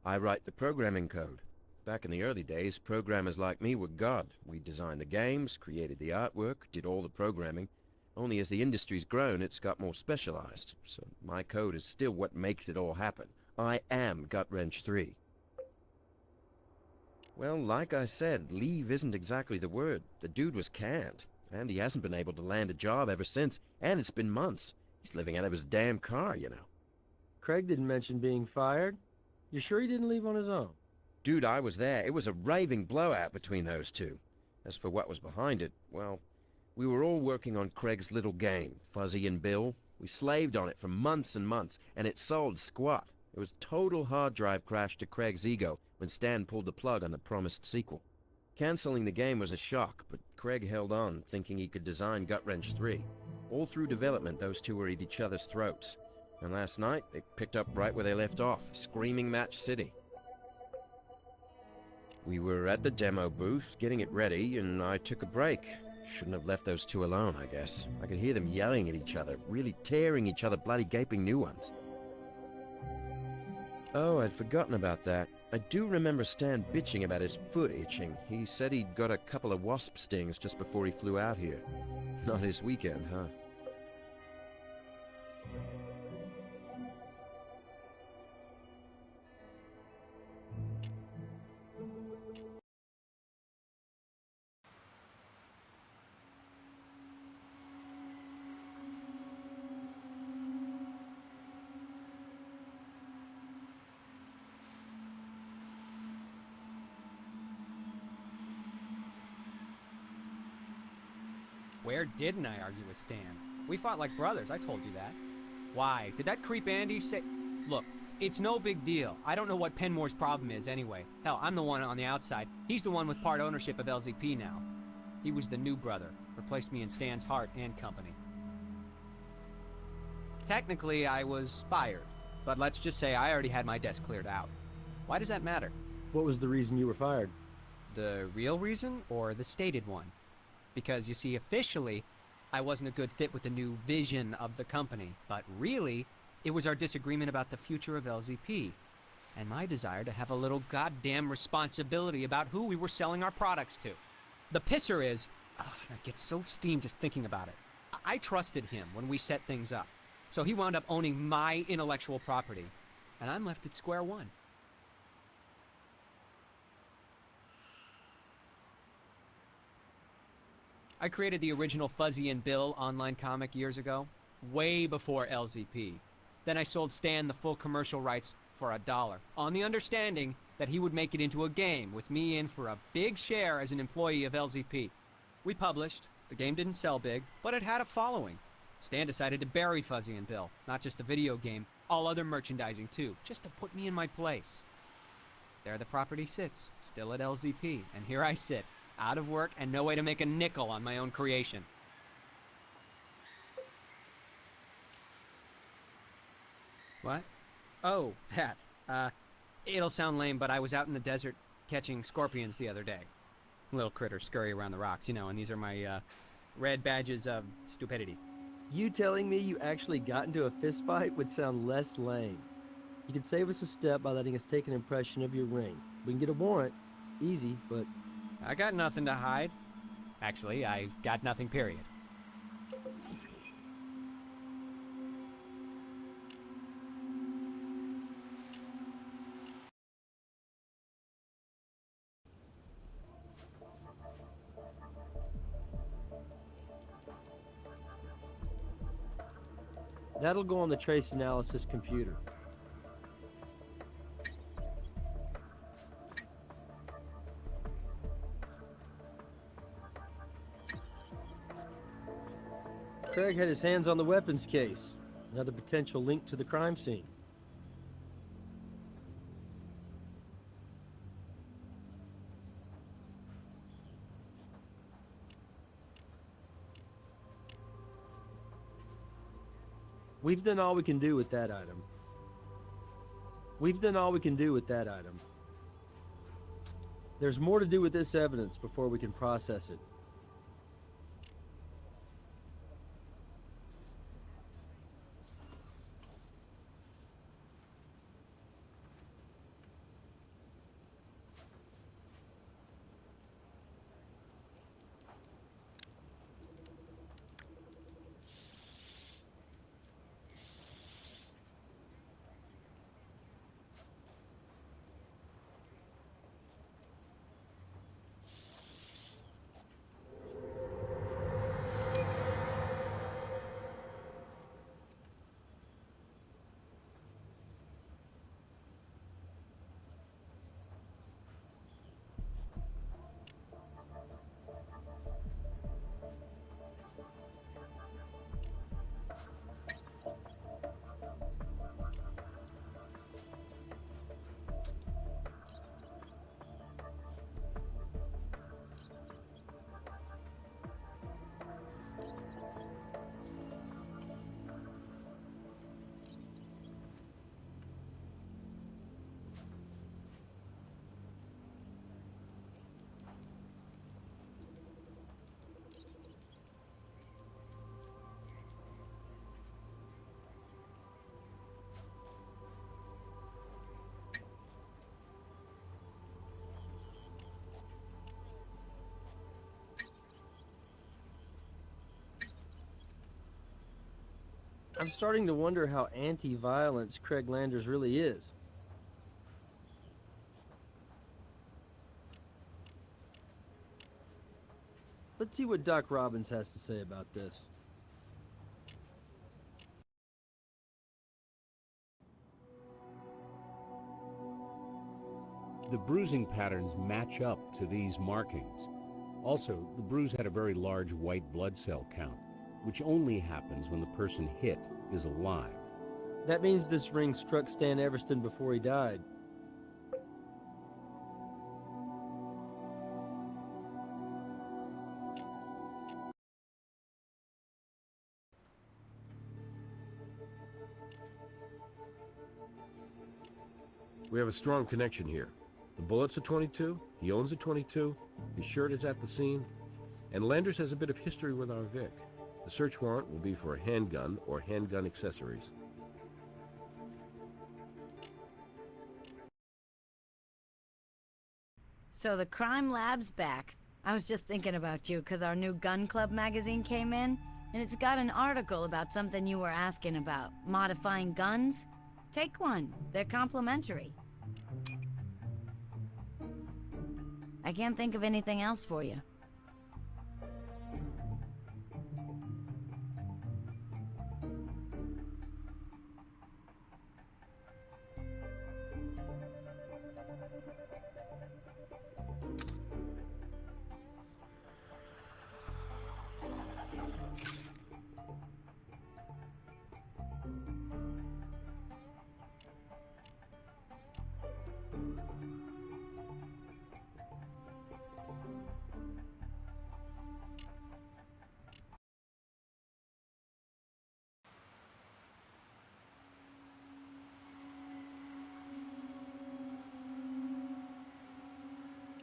I write the programming code. Back in the early days, programmers like me were God. We designed the games, created the artwork, did all the programming. Only as the industry's grown, it's got more specialized. So my code is still what makes it all happen. I am Gut Wrench 3. Well, like I said, leave isn't exactly the word. The dude was canned, and he hasn't been able to land a job ever since, and it's been months. He's living out of his damn car, you know. Craig didn't mention being fired. You sure he didn't leave on his own? Dude, I was there. It was a raving blowout between those two. As for what was behind it, well, we were all working on Craig's little game, Fuzzy and Bill. We slaved on it for months and months, and it sold squat. It was total hard drive crash to Craig's ego when Stan pulled the plug on the promised sequel. Canceling the game was a shock, but Craig held on, thinking he could design Gut Wrench 3. All through development, those two were at each other's throats. And last night, they picked up right where they left off, screaming Match City. We were at the demo booth, getting it ready, and I took a break. Shouldn't have left those two alone, I guess. I could hear them yelling at each other, really tearing each other bloody gaping new ones. Oh, I'd forgotten about that. I do remember Stan bitching about his foot itching. He said he'd got a couple of wasp stings just before he flew out here. Not his weekend, huh? Where didn't I argue with Stan? We fought like brothers, I told you that. Why? Did that creep Andy say... Look, it's no big deal. I don't know what Penmore's problem is anyway. Hell, I'm the one on the outside. He's the one with part ownership of LZP now. He was the new brother. Replaced me in Stan's heart and company. Technically, I was fired. But let's just say I already had my desk cleared out. Why does that matter? What was the reason you were fired? The real reason or the stated one? Because, you see, officially, I wasn't a good fit with the new vision of the company. But really, it was our disagreement about the future of LZP. And my desire to have a little goddamn responsibility about who we were selling our products to. The pisser is... I get so steamed just thinking about it. I trusted him when we set things up. So he wound up owning my intellectual property. And I'm left at square one. I created the original Fuzzy and Bill online comic years ago, way before LZP. Then I sold Stan the full commercial rights for $1, on the understanding that he would make it into a game with me in for a big share as an employee of LZP. We published, the game didn't sell big, but it had a following. Stan decided to bury Fuzzy and Bill, not just the video game, all other merchandising too, just to put me in my place. There the property sits, still at LZP, and here I sit, out of work and no way to make a nickel on my own creation. What? Oh, that. It'll sound lame, but I was out in the desert catching scorpions the other day. Little critters scurry around the rocks, you know, and these are my, red badges of stupidity. You telling me you actually got into a fist fight would sound less lame. You could save us a step by letting us take an impression of your ring. We can get a warrant. Easy, but... I got nothing to hide. Actually, I got nothing, period. That'll go on the trace analysis computer. Craig had his hands on the weapons case. Another potential link to the crime scene. We've done all we can do with that item. We've done all we can do with that item. There's more to do with this evidence before we can process it. I'm starting to wonder how anti-violence Craig Landers really is. Let's see what Doc Robbins has to say about this. The bruising patterns match up to these markings. Also, the bruise had a very large white blood cell count, which only happens when the person hit is alive. That means this ring struck Stan Everston before he died. We have a strong connection here. The bullet's a 22, he owns a 22, his shirt is at the scene, and Landers has a bit of history with our Vic. The search warrant will be for a handgun or handgun accessories. So the crime lab's back. I was just thinking about you because our new gun club magazine came in, and it's got an article about something you were asking about, modifying guns. Take one. They're complimentary. I can't think of anything else for you.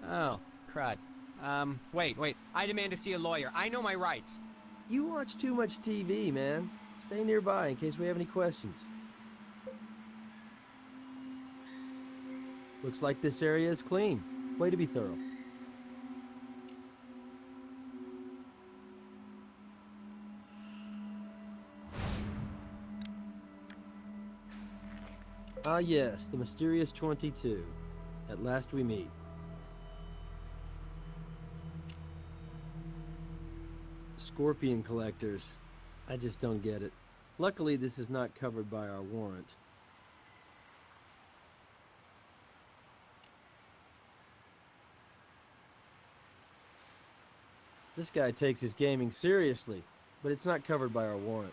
Oh, crud. Wait. I demand to see a lawyer. I know my rights. You watch too much TV, man. Stay nearby in case we have any questions. Looks like this area is clean. Way to be thorough. Ah yes, the mysterious 22. At last we meet. Scorpion collectors. I just don't get it. Luckily, this is not covered by our warrant. This guy takes his gaming seriously. but it's not covered by our warrant.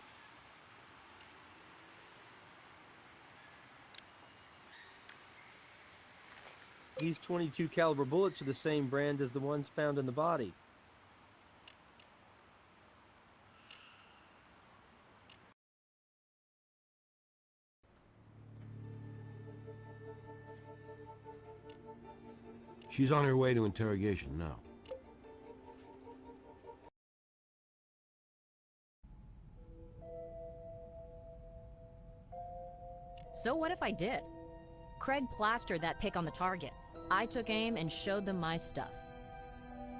These .22 caliber bullets are the same brand as the ones found in the body. She's on her way to interrogation now. So what if I did? Craig plastered that pic on the target. I took aim and showed them my stuff.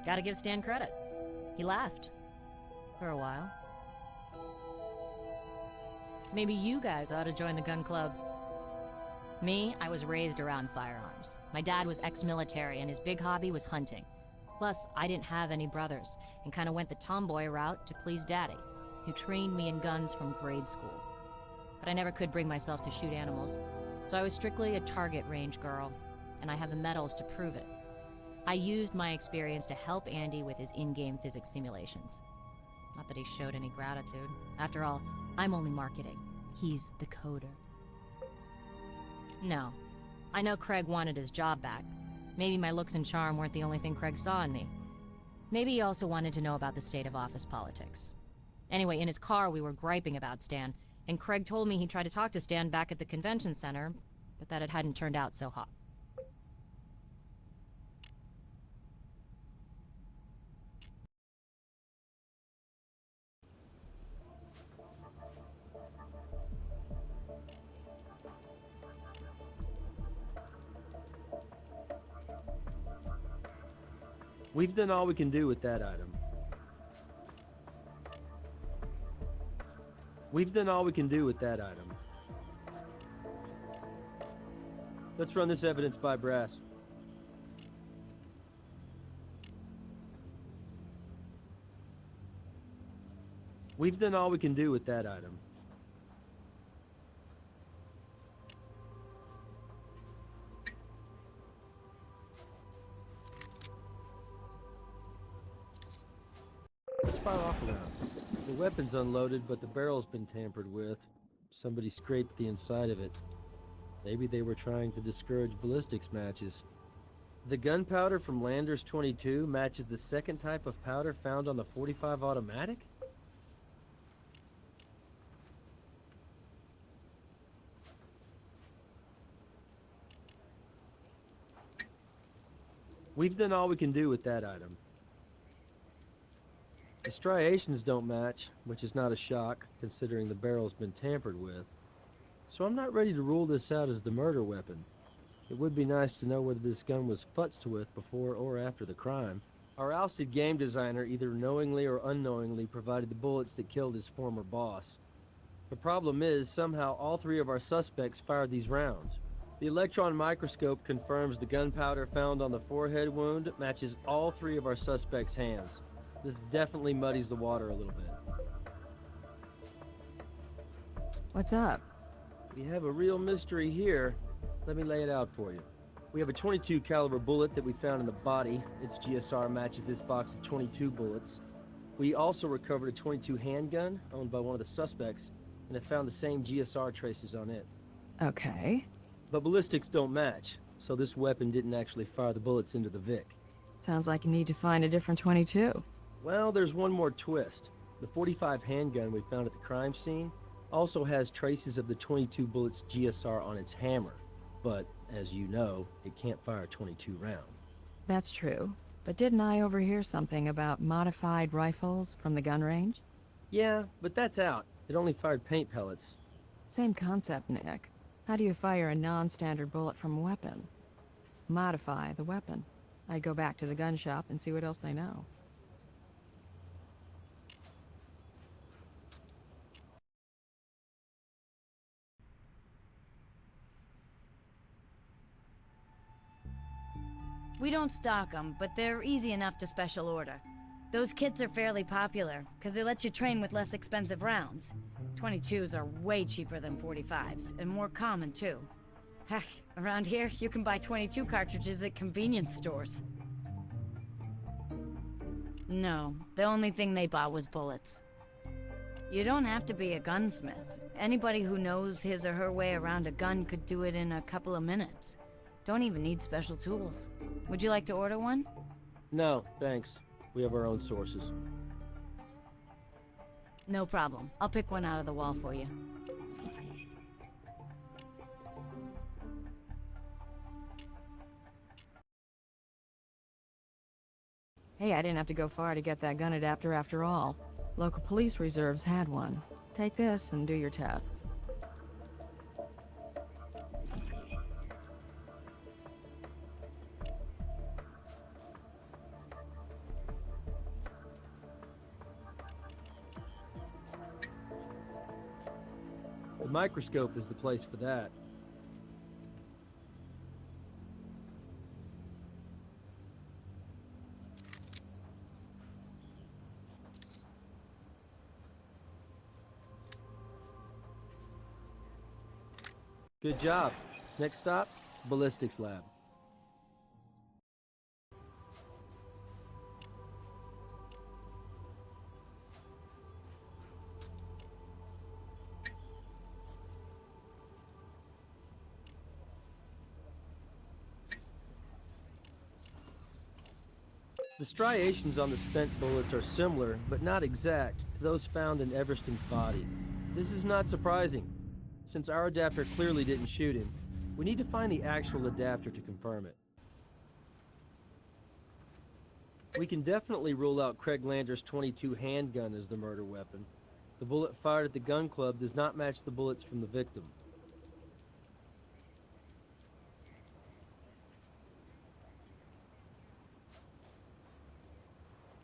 Gotta give Stan credit. He laughed. For a while. Maybe you guys ought to join the gun club. Me, I was raised around firearms. My dad was ex-military and his big hobby was hunting. Plus, I didn't have any brothers and kind of went the tomboy route to please Daddy, who trained me in guns from grade school. But I never could bring myself to shoot animals, so I was strictly a target range girl, and I have the medals to prove it. I used my experience to help Andy with his in-game physics simulations. Not that he showed any gratitude. After all, I'm only marketing. He's the coder. No. I know Craig wanted his job back. Maybe my looks and charm weren't the only thing Craig saw in me. Maybe he also wanted to know about the state of office politics. Anyway, in his car we were griping about Stan, and Craig told me he tried to talk to Stan back at the convention center, but that it hadn't turned out so hot. We've done all we can do with that item. We've done all we can do with that item. Let's run this evidence by brass. We've done all we can do with that item. Let's fire off a round. The weapon's unloaded, but the barrel's been tampered with. Somebody scraped the inside of it. Maybe they were trying to discourage ballistics matches. The gunpowder from Lander's .22 matches the second type of powder found on the .45 automatic? We've done all we can do with that item. The striations don't match, which is not a shock, considering the barrel's been tampered with. So I'm not ready to rule this out as the murder weapon. It would be nice to know whether this gun was futzed with before or after the crime. Our ousted game designer either knowingly or unknowingly provided the bullets that killed his former boss. The problem is, somehow all three of our suspects fired these rounds. The electron microscope confirms the gunpowder found on the forehead wound matches all three of our suspects' hands. This definitely muddies the water a little bit. What's up? We have a real mystery here. Let me lay it out for you. We have a .22 caliber bullet that we found in the body. Its GSR matches this box of .22 bullets. We also recovered a .22 handgun owned by one of the suspects and have found the same GSR traces on it. Okay. But ballistics don't match, so this weapon didn't actually fire the bullets into the Vic. Sounds like you need to find a different .22. Well, there's one more twist. The .45 handgun we found at the crime scene also has traces of the .22 bullet's GSR on its hammer. But, as you know, it can't fire a .22 round. That's true. But didn't I overhear something about modified rifles from the gun range? Yeah, but that's out. It only fired paint pellets. Same concept, Nick. How do you fire a non-standard bullet from a weapon? Modify the weapon. I'd go back to the gun shop and see what else they know. We don't stock them, but they're easy enough to special order. Those kits are fairly popular, because they let you train with less expensive rounds. .22s are way cheaper than .45s, and more common, too. Heck, around here, you can buy .22 cartridges at convenience stores. No, the only thing they bought was bullets. You don't have to be a gunsmith. Anybody who knows his or her way around a gun could do it in a couple of minutes. Don't even need special tools. Would you like to order one? No, thanks. We have our own sources. No problem. I'll pick one out of the wall for you. Hey, I didn't have to go far to get that gun adapter after all. Local police reserves had one. Take this and do your tests. The microscope is the place for that. Good job. Next stop, ballistics lab. The striations on the spent bullets are similar, but not exact, to those found in Everston's body. This is not surprising. Since our adapter clearly didn't shoot him, we need to find the actual adapter to confirm it. We can definitely rule out Craig Lander's .22 handgun as the murder weapon. The bullet fired at the gun club does not match the bullets from the victim.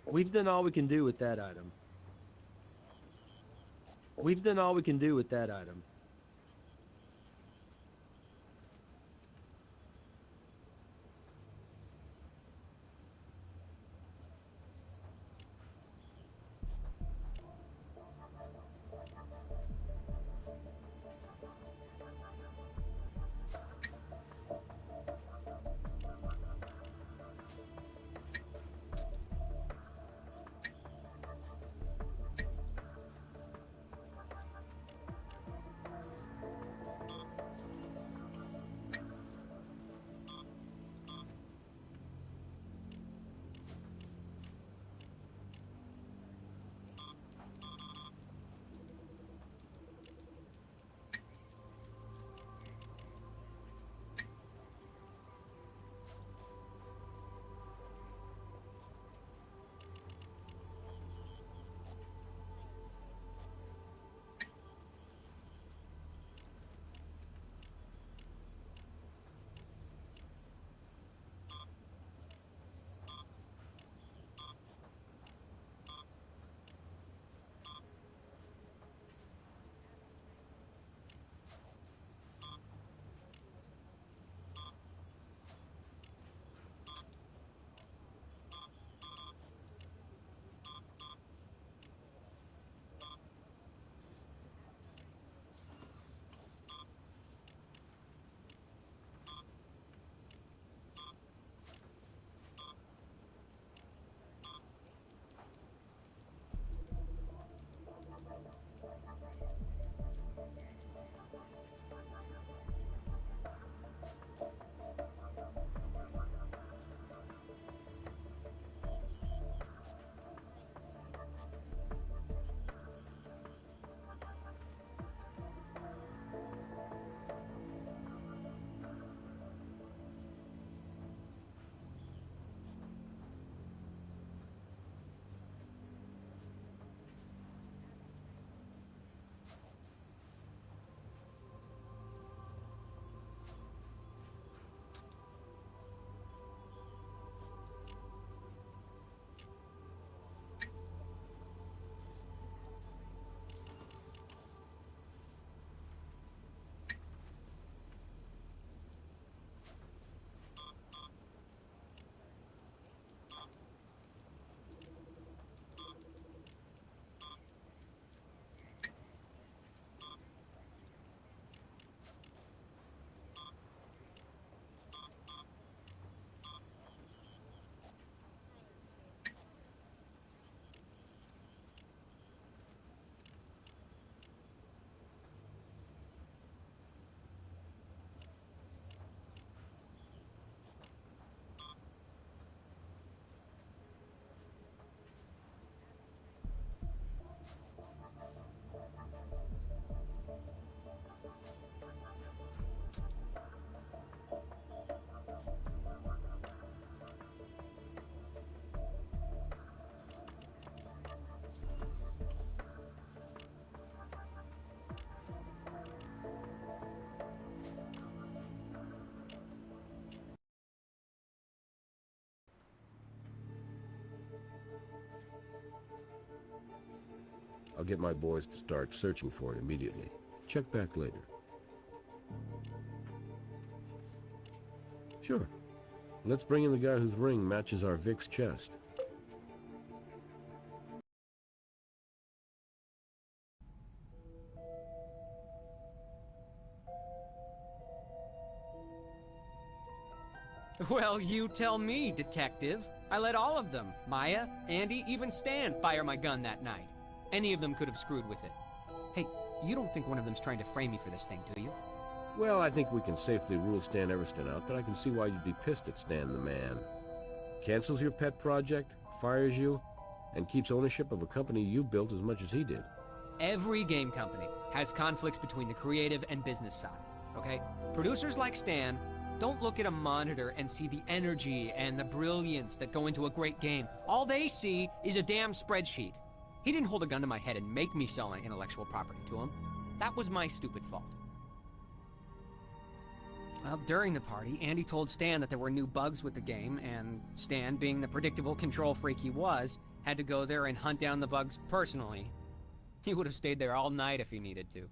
We've done all we can do with that item. We've done all we can do with that item. I'll get my boys to start searching for it immediately. Check back later. Sure. Let's bring in the guy whose ring matches our Vic's chest. Well, you tell me, detective. I let all of them, Maya, Andy, even Stan, fire my gun that night. Any of them could have screwed with it. Hey, you don't think one of them's trying to frame me for this thing, do you? Well, I think we can safely rule Stan Everston out, but I can see why you'd be pissed at Stan the man. Cancels your pet project, fires you, and keeps ownership of a company you built as much as he did. Every game company has conflicts between the creative and business side, okay? Producers like Stan don't look at a monitor and see the energy and the brilliance that go into a great game. All they see is a damn spreadsheet. He didn't hold a gun to my head and make me sell my intellectual property to him. That was my stupid fault. Well, during the party, Andy told Stan that there were new bugs with the game, and Stan, being the predictable control freak he was, had to go there and hunt down the bugs personally. He would have stayed there all night if he needed to.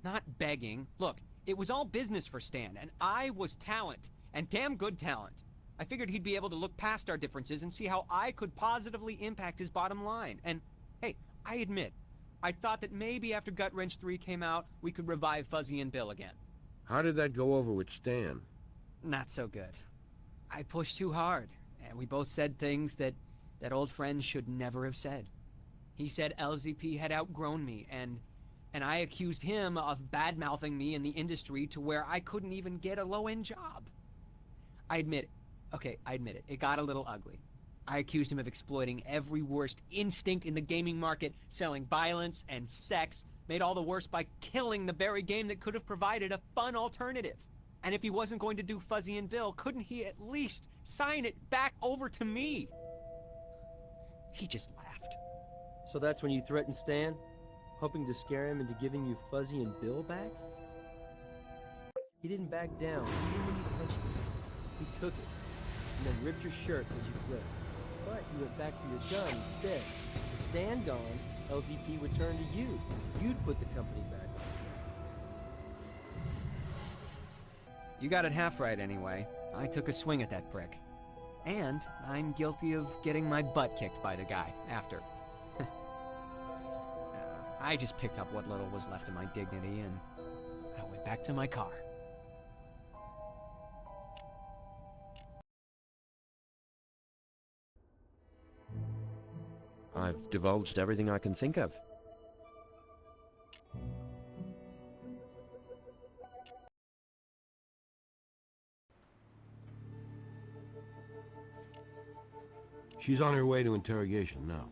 Not begging. Look, it was all business for Stan, and I was talent, and damn good talent. I figured he'd be able to look past our differences and see how I could positively impact his bottom line. And, hey, I admit, I thought that maybe after Gut Wrench 3 came out, we could revive Fuzzy and Bill again. How did that go over with Stan? Not so good. I pushed too hard, and we both said things that old friends should never have said. He said LZP had outgrown me, and I accused him of bad-mouthing me in the industry to where I couldn't even get a low-end job. I admit it. It got a little ugly. I accused him of exploiting every worst instinct in the gaming market, selling violence and sex, made all the worse by killing the very game that could have provided a fun alternative. And if he wasn't going to do Fuzzy and Bill, couldn't he at least sign it back over to me? He just laughed. So that's when you threatened Stan? Hoping to scare him into giving you Fuzzy and Bill back? He didn't back down, even when you punched him. He took it, and then ripped your shirt as you flipped. But you went back for your gun instead. With Stan gone, LZP would turn to you. You'd put the company back on track. You got it half right anyway. I took a swing at that prick. And I'm guilty of getting my butt kicked by the guy after. I just picked up what little was left of my dignity and I went back to my car. I've divulged everything I can think of. She's on her way to interrogation now.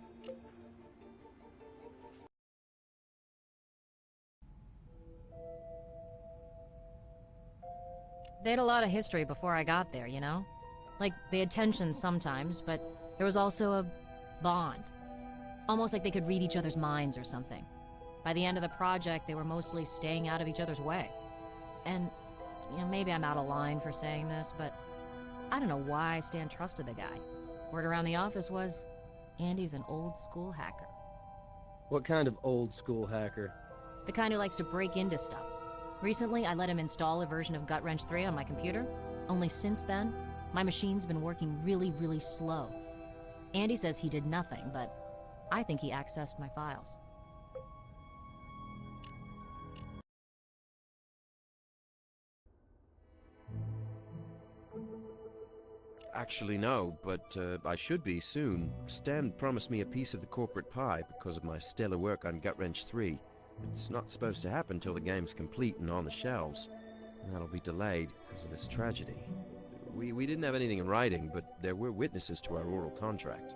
They had a lot of history before I got there, you know? Like, they had tensions sometimes, but there was also a bond. Almost like they could read each other's minds or something. By the end of the project, they were mostly staying out of each other's way. And, you know, maybe I'm out of line for saying this, but I don't know why Stan trusted the guy. Word around the office was, Andy's an old-school hacker. What kind of old-school hacker? The kind who likes to break into stuff. Recently, I let him install a version of Gut Wrench 3 on my computer. Only since then, my machine's been working really, really slow. Andy says he did nothing, but I think he accessed my files. Actually, no, but I should be soon. Stan promised me a piece of the corporate pie because of my stellar work on Gut Wrench 3. It's not supposed to happen till the game's complete and on the shelves. And that'll be delayed because of this tragedy. We didn't have anything in writing, but there were witnesses to our oral contract.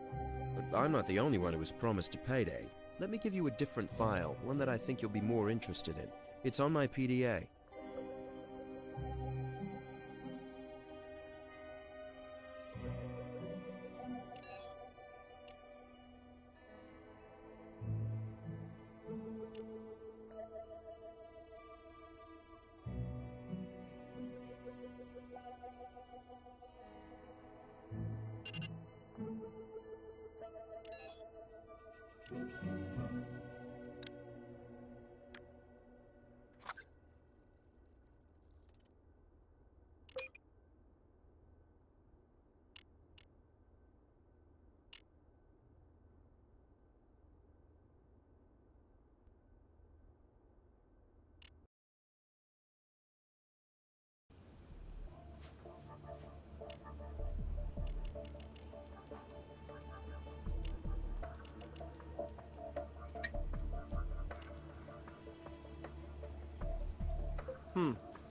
But I'm not the only one who was promised a payday. Let me give you a different file, one that I think you'll be more interested in. It's on my PDA.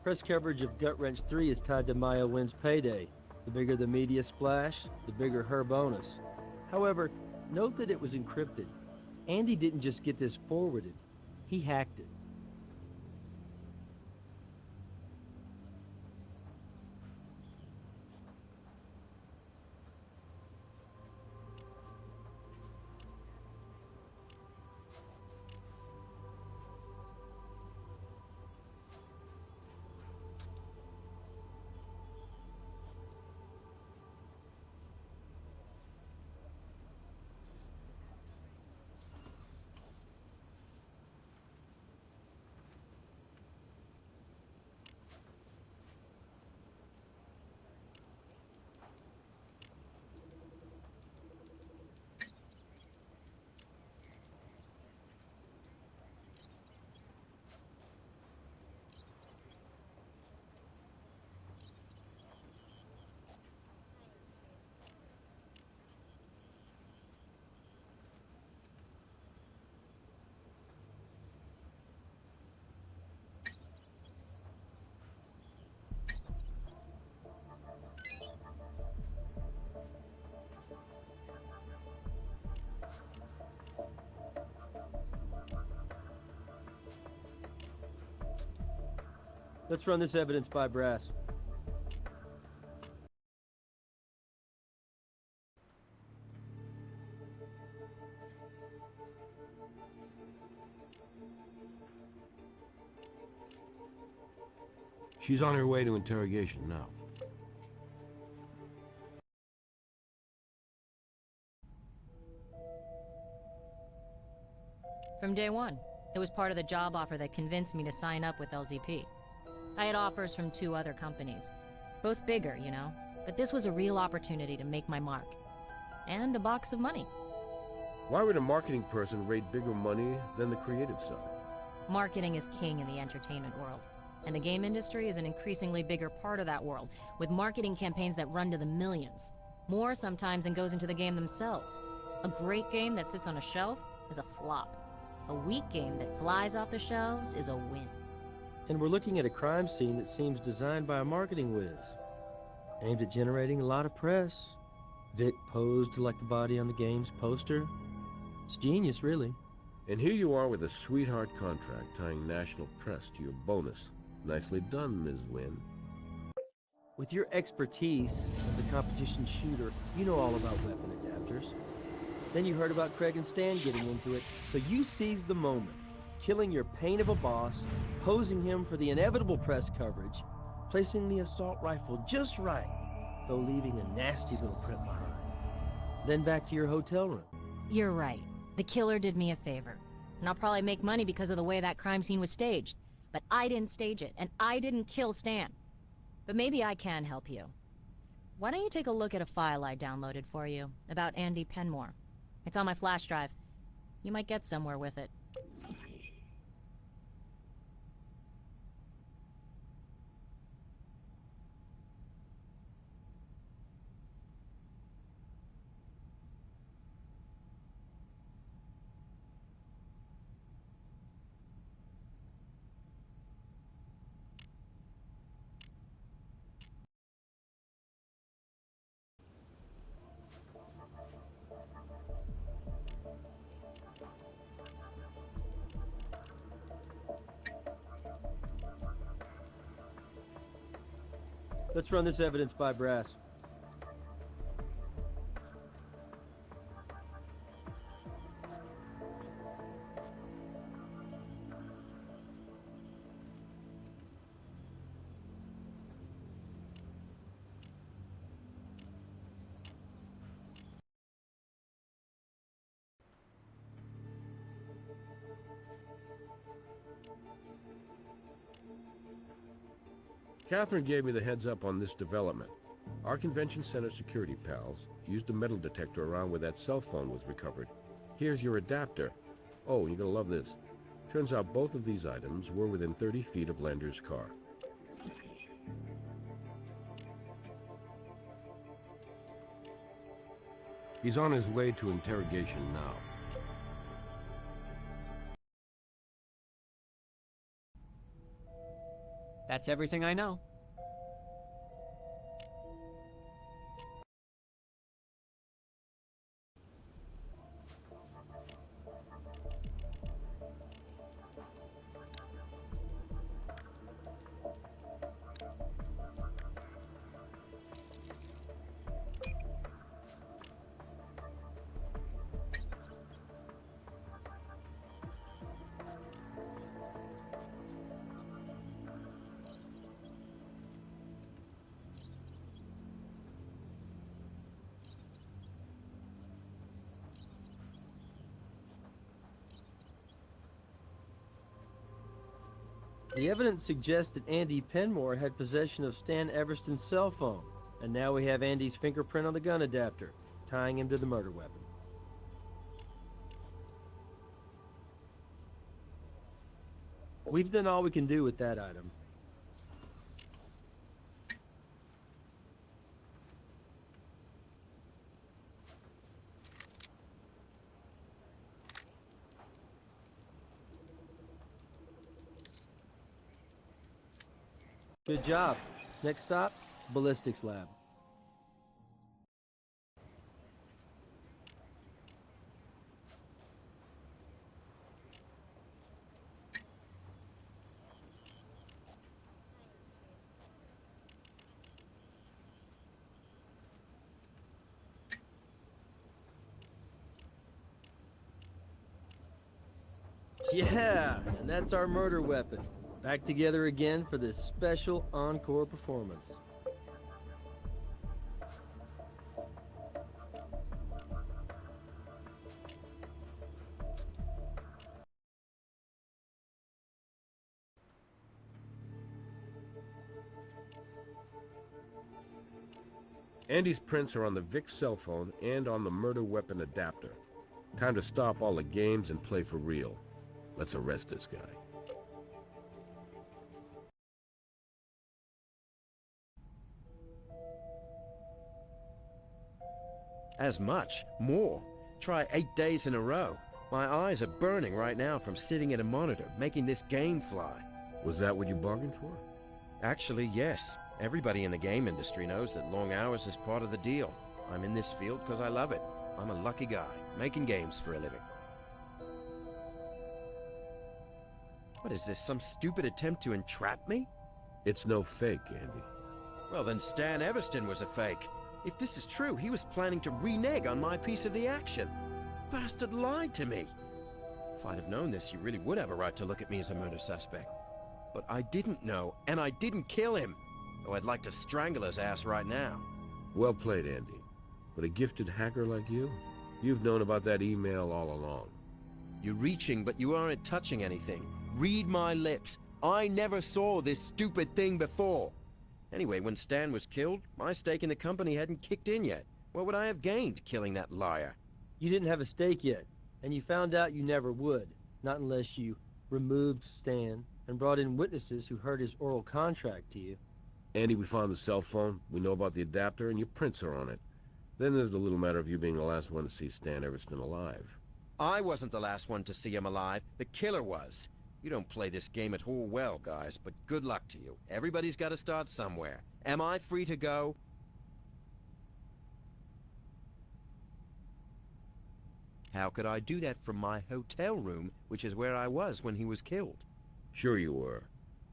Press coverage of Gut Wrench 3 is tied to Maya Wynn's payday. The bigger the media splash, the bigger her bonus. However, note that it was encrypted. Andy didn't just get this forwarded, he hacked it. Let's run this evidence by Brass. She's on her way to interrogation now. From day one, it was part of the job offer that convinced me to sign up with LZP. I had offers from 2 other companies, both bigger, you know, but this was a real opportunity to make my mark. And a box of money. Why would a marketing person rate bigger money than the creative side? Marketing is king in the entertainment world, and the game industry is an increasingly bigger part of that world, with marketing campaigns that run to the millions. More sometimes than goes into the game themselves. A great game that sits on a shelf is a flop. A weak game that flies off the shelves is a win. And we're looking at a crime scene that seems designed by a marketing whiz, aimed at generating a lot of press. Vic posed like the body on the game's poster. It's genius, really. And here you are with a sweetheart contract tying national press to your bonus. Nicely done, Ms. Wynn. With your expertise as a competition shooter, you know all about weapon adapters. Then you heard about Craig and Stan getting into it, so you seized the moment, killing your pain of a boss, posing him for the inevitable press coverage, placing the assault rifle just right, though leaving a nasty little print behind. Then back to your hotel room. You're right. The killer did me a favor. And I'll probably make money because of the way that crime scene was staged. But I didn't stage it, and I didn't kill Stan. But maybe I can help you. Why don't you take a look at a file I downloaded for you about Andy Penmore? It's on my flash drive. You might get somewhere with it. Let's run this evidence by Brass. Catherine gave me the heads up on this development. Our convention center security pals used a metal detector around where that cell phone was recovered. Here's your adapter. Oh, you're gonna love this. Turns out both of these items were within 30 feet of Lander's car. He's on his way to interrogation now. That's everything I know. The evidence suggests that Andy Penmore had possession of Stan Everston's cell phone, and now we have Andy's fingerprint on the gun adapter, tying him to the murder weapon. We've done all we can do with that item. Good job. Next stop, ballistics lab. Yeah, and that's our murder weapon. Back together again for this special encore performance. Andy's prints are on the Vic cell phone and on the murder weapon adapter. Time to stop all the games and play for real. Let's arrest this guy. As much? More? Try 8 days in a row. My eyes are burning right now from sitting at a monitor, making this game fly. Was that what you bargained for? Actually, yes. Everybody in the game industry knows that long hours is part of the deal. I'm in this field because I love it. I'm a lucky guy, making games for a living. What is this, some stupid attempt to entrap me? It's no fake, Andy. Well, then Stan Everston was a fake. If this is true, he was planning to renege on my piece of the action. Bastard lied to me. If I'd have known this, you really would have a right to look at me as a murder suspect. But I didn't know, and I didn't kill him. Though I'd like to strangle his ass right now. Well played, Andy. But a gifted hacker like you? You've known about that email all along. You're reaching, but you aren't touching anything. Read my lips. I never saw this stupid thing before. Anyway, when Stan was killed, my stake in the company hadn't kicked in yet. What would I have gained killing that liar? You didn't have a stake yet, and you found out you never would. Not unless you removed Stan and brought in witnesses who heard his oral contract to you. Andy, we found the cell phone, we know about the adapter, and your prints are on it. Then there's the little matter of you being the last one to see Stan Everston alive. I wasn't the last one to see him alive. The killer was. You don't play this game at all well, guys, but good luck to you. Everybody's got to start somewhere. Am I free to go? How could I do that from my hotel room, which is where I was when he was killed? Sure you were.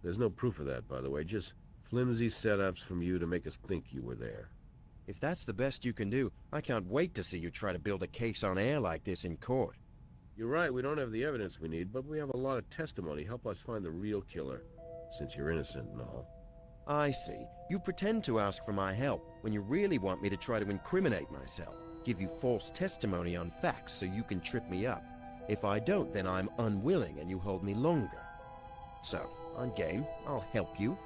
There's no proof of that, by the way, just flimsy setups from you to make us think you were there. If that's the best you can do, I can't wait to see you try to build a case on air like this in court. You're right, we don't have the evidence we need, but we have a lot of testimony. Help us find the real killer, since you're innocent and all. I see. You pretend to ask for my help when you really want me to try to incriminate myself, give you false testimony on facts so you can trip me up. If I don't, then I'm unwilling and you hold me longer. So, I'm game. I'll help you.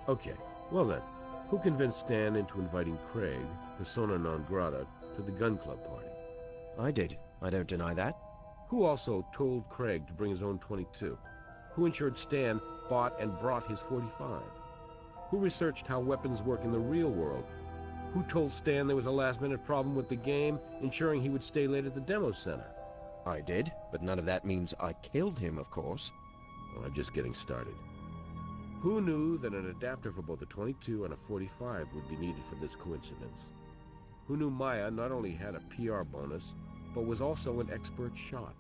Okay, Well then, who convinced Stan into inviting Craig, persona non grata, to the gun club party? I did. I don't deny that. Who also told Craig to bring his own .22? Who ensured Stan bought and brought his .45? Who researched how weapons work in the real world? Who told Stan there was a last-minute problem with the game, ensuring he would stay late at the demo center? I did, but none of that means I killed him, of course. Well, I'm just getting started. Who knew that an adapter for both a .22 and a .45 would be needed for this coincidence? Who knew Maya not only had a PR bonus, but was also an expert shot?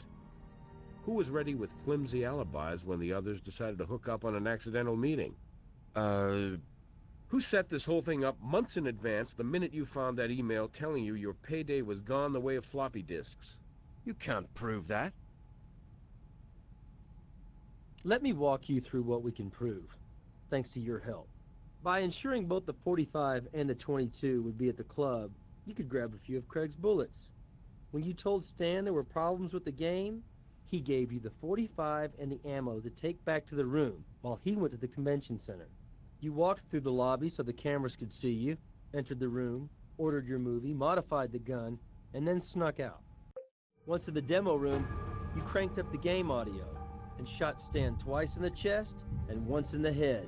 Who was ready with flimsy alibis when the others decided to hook up on an accidental meeting? Who set this whole thing up months in advance the minute you found that email telling you your payday was gone the way of floppy disks? You can't prove that. Let me walk you through what we can prove, thanks to your help. By ensuring both the .45 and the .22 would be at the club, you could grab a few of Craig's bullets. When you told Stan there were problems with the game, he gave you the .45 and the ammo to take back to the room while he went to the convention center. You walked through the lobby so the cameras could see you, entered the room, ordered your movie, modified the gun, and then snuck out. Once in the demo room, you cranked up the game audio and shot Stan twice in the chest and once in the head.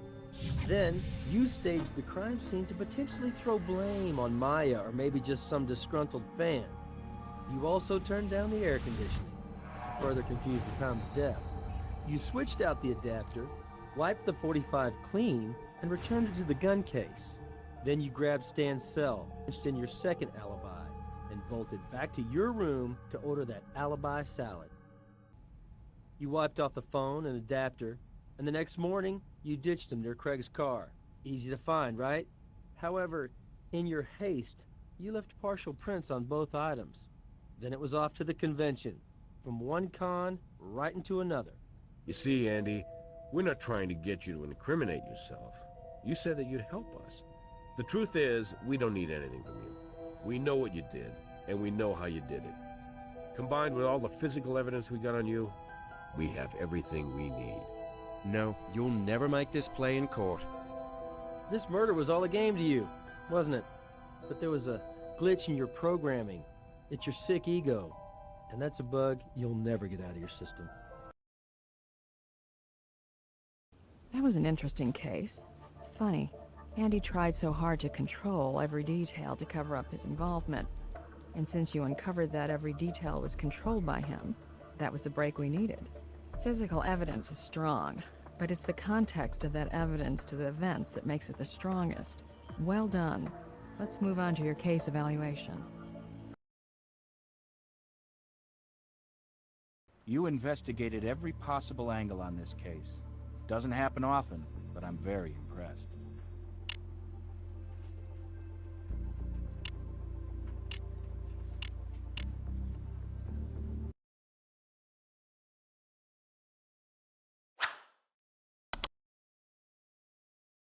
Then, you staged the crime scene to potentially throw blame on Maya or maybe just some disgruntled fan. You also turned down the air conditioning to further confuse the time of death. You switched out the adapter, wiped the .45 clean, and returned it to the gun case. Then you grabbed Stan's cell, punched in your second alibi, and bolted back to your room to order that alibi salad. You wiped off the phone and adapter, and the next morning, you ditched them near Craig's car. Easy to find, right? However, in your haste, you left partial prints on both items. Then it was off to the convention, from one con right into another. You see, Andy, we're not trying to get you to incriminate yourself. You said that you'd help us. The truth is, we don't need anything from you. We know what you did, and we know how you did it. Combined with all the physical evidence we got on you, we have everything we need. No, you'll never make this play in court. This murder was all a game to you, wasn't it? But there was a glitch in your programming. It's your sick ego, and that's a bug you'll never get out of your system. That was an interesting case. It's funny. Andy tried so hard to control every detail to cover up his involvement. And since you uncovered that every detail was controlled by him, that was the break we needed. Physical evidence is strong, but it's the context of that evidence to the events that makes it the strongest. Well done. Let's move on to your case evaluation. You investigated every possible angle on this case. Doesn't happen often, but I'm very impressed.